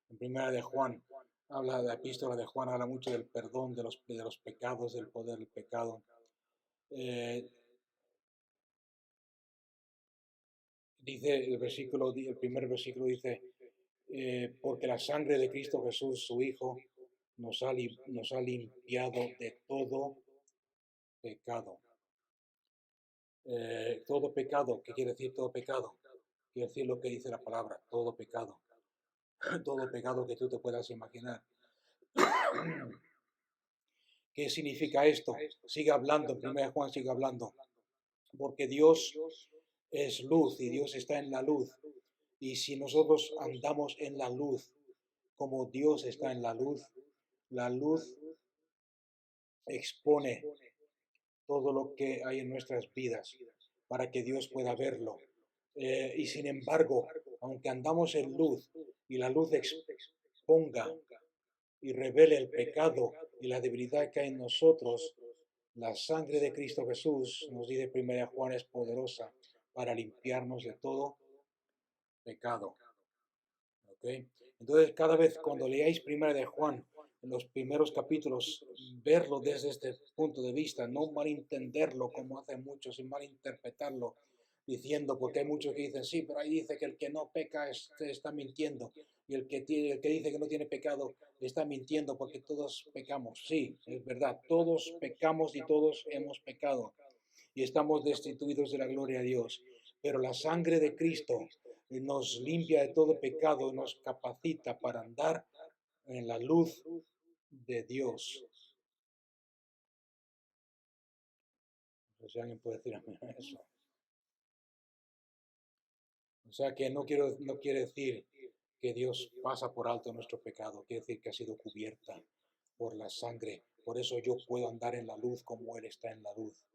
En primera de Juan habla, la epístola de Juan habla mucho del perdón de los pecados, del poder del pecado. Eh, Dice el primer versículo dice, porque la sangre de Cristo Jesús, su Hijo, nos ha limpiado de todo pecado. Todo pecado, ¿qué quiere decir todo pecado? quiere decir lo que dice la palabra, todo pecado, todo pecado que tú te puedas imaginar. ¿Qué significa esto? Sigue hablando, en 1 Juan sigue hablando, porque Dios es luz y Dios está en la luz. Y si nosotros andamos en la luz, como Dios está en la luz expone todo lo que hay en nuestras vidas para que Dios pueda verlo. Y sin embargo, aunque andamos en luz y la luz exponga y revele el pecado y la debilidad que hay en nosotros, la sangre de Cristo Jesús, nos dice 1 Juan, es poderosa para limpiarnos de todo pecado. ¿Okay? Entonces, cada vez cuando leáis 1 de Juan, en los primeros capítulos, verlo desde este punto de vista, no malentenderlo como hacen muchos y malinterpretarlo, diciendo, porque hay muchos que dicen, sí, pero ahí dice que el que no peca está mintiendo, y el que dice que no tiene pecado está mintiendo porque todos pecamos. Sí, es verdad, todos pecamos y todos hemos pecado y estamos destituidos de la gloria de Dios. Pero la sangre de Cristo nos limpia de todo pecado, nos capacita para andar en la luz de Dios. No sé si alguien puede decir amén a eso. O sea que no quiere decir que Dios pasa por alto nuestro pecado, quiere decir que ha sido cubierta por la sangre. Por eso yo puedo andar en la luz como Él está en la luz,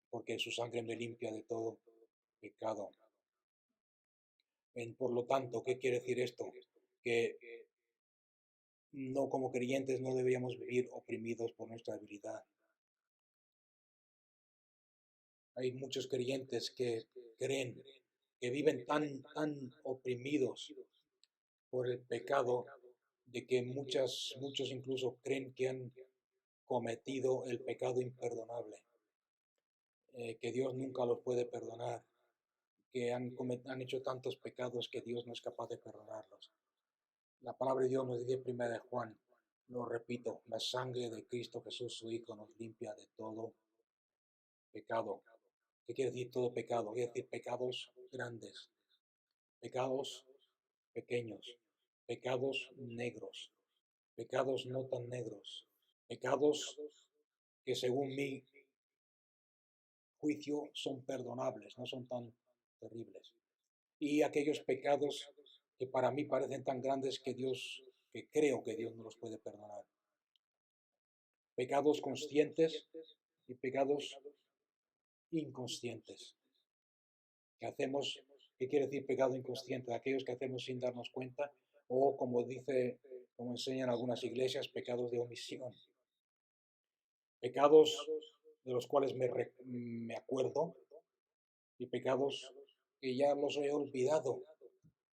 porque su sangre me limpia de todo pecado. Por lo tanto, ¿qué quiere decir esto? Que no, como creyentes no deberíamos vivir oprimidos por nuestra debilidad. Hay muchos creyentes que creen que viven tan oprimidos por el pecado de que muchos incluso creen que han cometido el pecado imperdonable, que Dios nunca los puede perdonar, que han hecho tantos pecados que Dios no es capaz de perdonarlos. La palabra de Dios nos dice 1 de Juan, lo repito, la sangre de Cristo Jesús, su Hijo, nos limpia de todo pecado. ¿Qué quiere decir todo pecado? Quiere decir pecados grandes, pecados pequeños, pecados negros, pecados no tan negros, pecados que según mi juicio son perdonables, no son tan terribles. Y aquellos pecados que para mí parecen tan grandes que creo que Dios no los puede perdonar. Pecados conscientes y pecados inconscientes. Que hacemos, ¿qué quiere decir pecado inconsciente? Aquellos que hacemos sin darnos cuenta, o como enseñan algunas iglesias, pecados de omisión. Pecados de los cuales me acuerdo y pecados que ya los he olvidado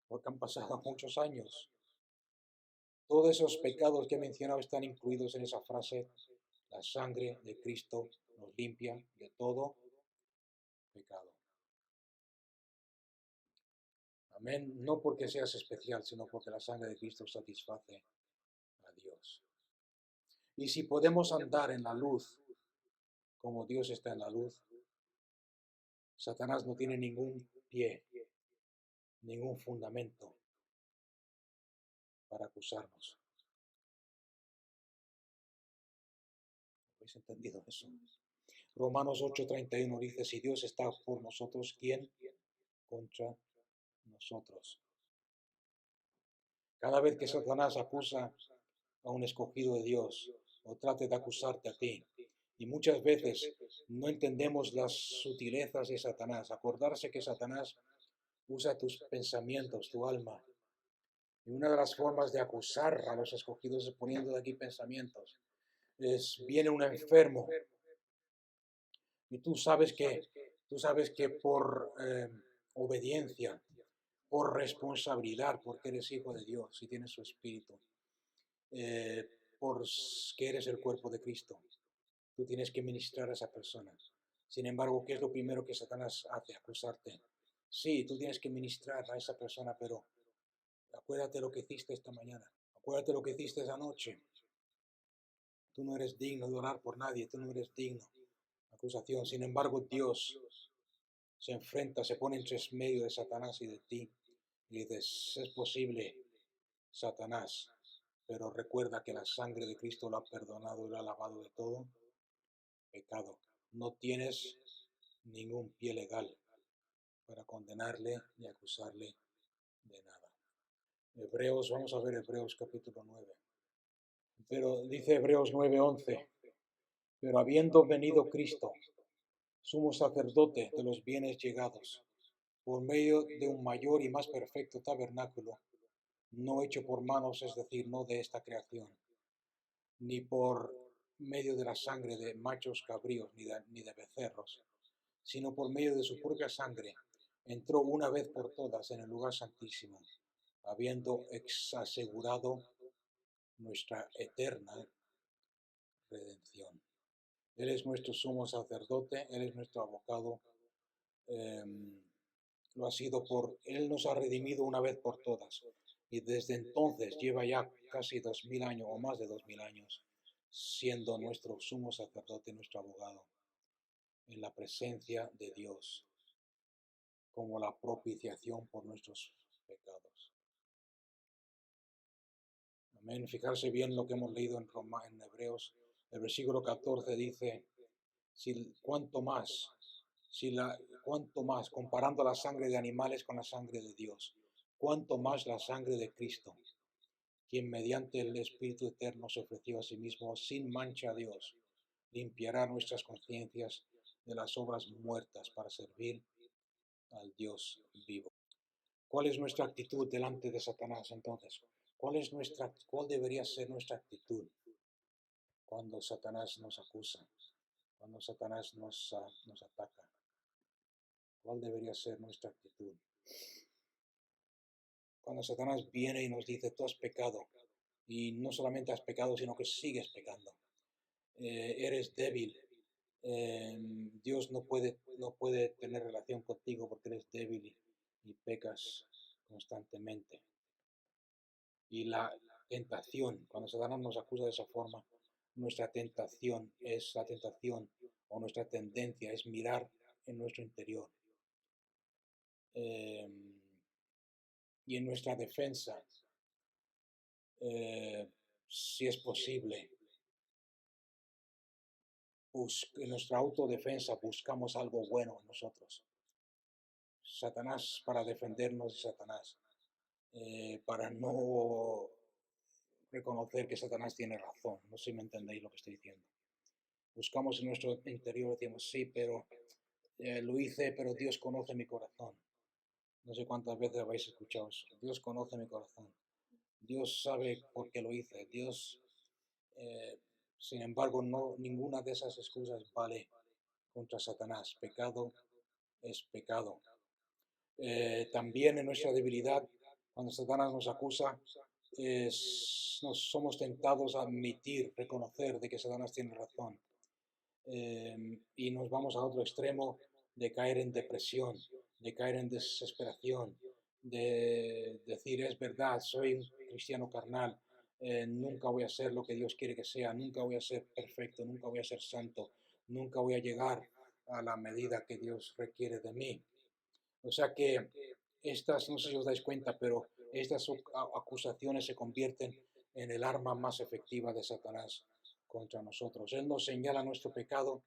porque han pasado muchos años. Todos esos pecados que he mencionado están incluidos en esa frase, la sangre de Cristo nos limpia de todo pecado. Amén. No porque seas especial, sino porque la sangre de Cristo satisface a Dios. Y si podemos andar en la luz como Dios está en la luz, Satanás no tiene ningún pie, ningún fundamento para acusarnos. ¿Habéis entendido eso? Romanos 8:31 dice, si Dios está por nosotros, ¿quién contra nosotros? Cada vez que Satanás acusa a un escogido de Dios o trate de acusarte a ti, y muchas veces no entendemos las sutilezas de Satanás. Acordarse que Satanás usa tus pensamientos, tu alma. Y una de las formas de acusar a los escogidos es poniendo de aquí pensamientos. Viene un enfermo y tú sabes que por obediencia, por responsabilidad, porque eres hijo de Dios y tienes su espíritu, por que eres el cuerpo de Cristo, tú tienes que ministrar a esa persona. Sin embargo, ¿qué es lo primero que Satanás hace? Acusarte. Sí, tú tienes que ministrar a esa persona, pero acuérdate lo que hiciste esta mañana. Acuérdate lo que hiciste esa noche. Tú no eres digno de orar por nadie, tú no eres digno. Acusación. Sin embargo, Dios se enfrenta, se pone entre medio de Satanás y de ti. Y dices, es posible, Satanás, pero recuerda que la sangre de Cristo lo ha perdonado y lo ha lavado de todo pecado. No tienes ningún pie legal para condenarle ni acusarle de nada. Hebreos, vamos a ver Hebreos capítulo 9. Pero dice Hebreos 9:11, pero habiendo venido Cristo, sumo sacerdote de los bienes llegados, por medio de un mayor y más perfecto tabernáculo, no hecho por manos, es decir, no de esta creación, ni por medio de la sangre de machos cabríos, ni de becerros, sino por medio de su propia sangre, entró una vez por todas en el lugar santísimo, habiendo asegurado nuestra eterna redención. Él es nuestro sumo sacerdote, Él es nuestro abogado, lo ha sido Él nos ha redimido una vez por todas. Y desde entonces lleva ya casi 2000 años o más de 2000 años siendo nuestro sumo sacerdote, nuestro abogado, en la presencia de Dios, como la propiciación por nuestros pecados. Amén. Fijarse bien lo que hemos leído en Hebreos. El versículo 14 dice, cuanto más, comparando la sangre de animales con la sangre de Dios, cuanto más la sangre de Cristo, quien mediante el Espíritu Eterno se ofreció a sí mismo sin mancha a Dios, limpiará nuestras conciencias de las obras muertas para servir al Dios vivo. ¿Cuál es nuestra actitud delante de Satanás entonces? ¿Cuál debería ser nuestra actitud cuando Satanás nos acusa, cuando Satanás nos ataca? ¿Cuál debería ser nuestra actitud? Cuando Satanás viene y nos dice, tú has pecado, y no solamente has pecado, sino que sigues pecando. Eres débil. Dios no puede tener relación contigo porque eres débil y pecas constantemente. Y la tentación, cuando Satanás nos acusa de esa forma, nuestra tentación o nuestra tendencia es mirar en nuestro interior. Y en nuestra defensa, si es posible, en nuestra autodefensa buscamos algo bueno en nosotros. Satanás, para defendernos de Satanás, para no reconocer que Satanás tiene razón. No sé si me entendéis lo que estoy diciendo. Buscamos en nuestro interior, decimos, sí, pero lo hice, pero Dios conoce mi corazón. No sé cuántas veces habéis escuchado eso. Dios conoce mi corazón. Dios sabe por qué lo hice. Dios, sin embargo, ninguna de esas excusas vale contra Satanás. Pecado es pecado. También en nuestra debilidad, cuando Satanás nos acusa, nos somos tentados a admitir, reconocer de que Satanás tiene razón. Y nos vamos a otro extremo de caer en depresión, de caer en desesperación, de decir, es verdad, soy un cristiano carnal, nunca voy a ser lo que Dios quiere que sea, nunca voy a ser perfecto, nunca voy a ser santo, nunca voy a llegar a la medida que Dios requiere de mí. O sea que no sé si os dais cuenta, pero estas acusaciones se convierten en el arma más efectiva de Satanás contra nosotros. Él nos señala nuestro pecado,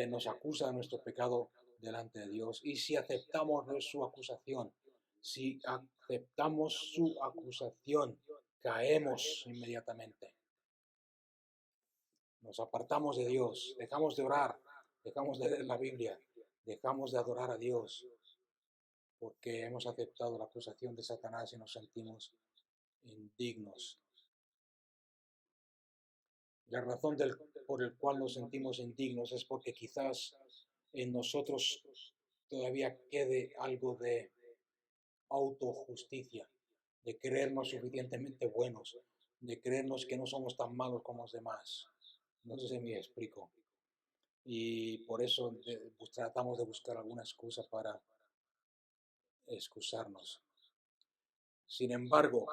nos acusa de nuestro pecado delante de Dios. Y si aceptamos su acusación, caemos inmediatamente. Nos apartamos de Dios, dejamos de orar, dejamos de leer la Biblia, dejamos de adorar a Dios, porque hemos aceptado la acusación de Satanás y nos sentimos indignos. La razón por el cual nos sentimos indignos es porque quizás en nosotros todavía quede algo de autojusticia, de creernos suficientemente buenos, de creernos que no somos tan malos como los demás. No sé si me explico. Y por eso tratamos de buscar alguna excusa para excusarnos. Sin embargo,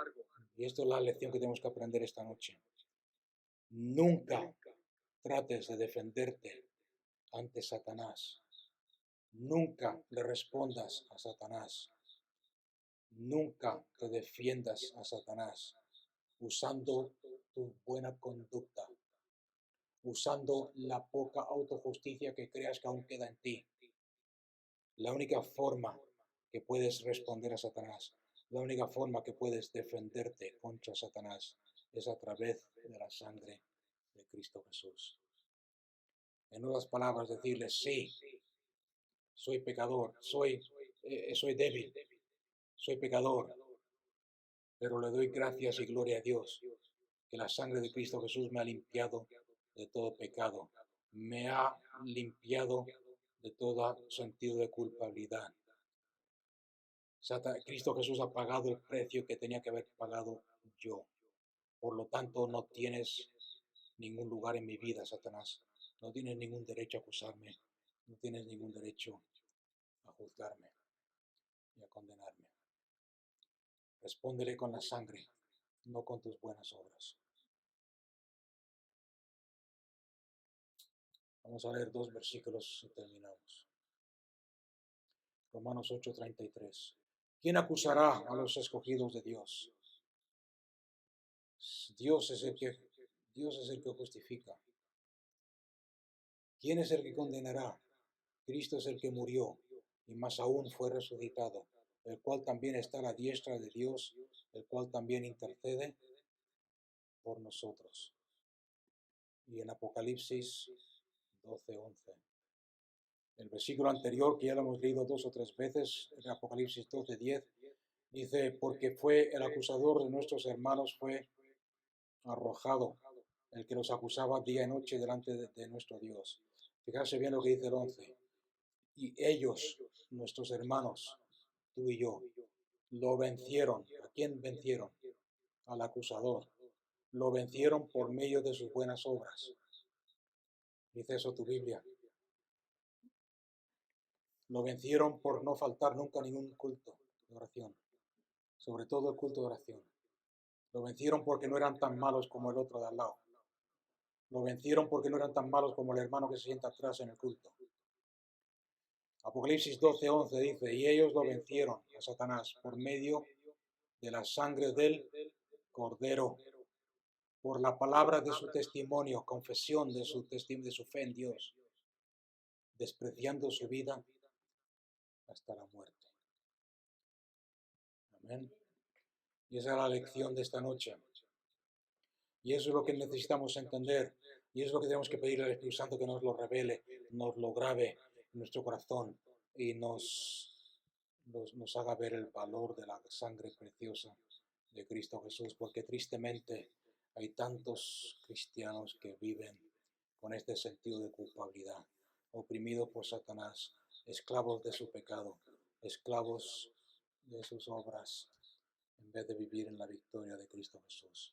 y esto es la lección que tenemos que aprender esta noche, nunca trates de defenderte ante Satanás. Nunca le respondas a Satanás. Nunca te defiendas a Satanás usando tu buena conducta, usando la poca autojusticia que creas que aún queda en ti. La única forma que puedes responder a Satanás, la única forma que puedes defenderte contra Satanás es a través de la sangre de Cristo Jesús. En otras palabras, decirle, sí, soy pecador, soy débil, soy pecador, pero le doy gracias y gloria a Dios, que la sangre de Cristo Jesús me ha limpiado de todo pecado, me ha limpiado de todo sentido de culpabilidad. Cristo Jesús ha pagado el precio que tenía que haber pagado yo. Por lo tanto, no tienes ningún lugar en mi vida, Satanás. No tienes ningún derecho a acusarme. No tienes ningún derecho a juzgarme y a condenarme. Respóndele con la sangre, no con tus buenas obras. Vamos a leer 2 versículos y terminamos. Romanos 8:33. ¿Quién acusará a los escogidos de Dios? Dios es el que justifica. ¿Quién es el que condenará? Cristo es el que murió y más aún fue resucitado, el cual también está a la diestra de Dios, el cual también intercede por nosotros. Y en Apocalipsis 12:11. El versículo anterior, que ya lo hemos leído 2 o 3 veces, en Apocalipsis 12:10, dice, porque fue el acusador de nuestros hermanos, fue arrojado, el que los acusaba día y noche delante de nuestro Dios. Fijarse bien lo que dice el 11. Y ellos, nuestros hermanos, tú y yo, lo vencieron. ¿A quién vencieron? Al acusador. Lo vencieron por medio de sus buenas obras. Dice eso tu Biblia. Lo vencieron por no faltar nunca ningún culto de oración, sobre todo el culto de oración. Lo vencieron porque no eran tan malos como el otro de al lado. Lo vencieron porque no eran tan malos como el hermano que se sienta atrás en el culto. Apocalipsis 12:11 dice, y ellos lo vencieron a Satanás por medio de la sangre del Cordero, por la palabra de su testimonio, confesión de su fe en Dios, despreciando su vida hasta la muerte. Amén. Y esa es la lección de esta noche. Y eso es lo que necesitamos entender. Y eso es lo que tenemos que pedirle al Espíritu Santo, que nos lo revele, nos lo grabe en nuestro corazón y nos haga ver el valor de la sangre preciosa de Cristo Jesús. Porque tristemente hay tantos cristianos que viven con este sentido de culpabilidad, oprimidos por Satanás, esclavos de su pecado, esclavos de sus obras, en vez de vivir en la victoria de Cristo Jesús.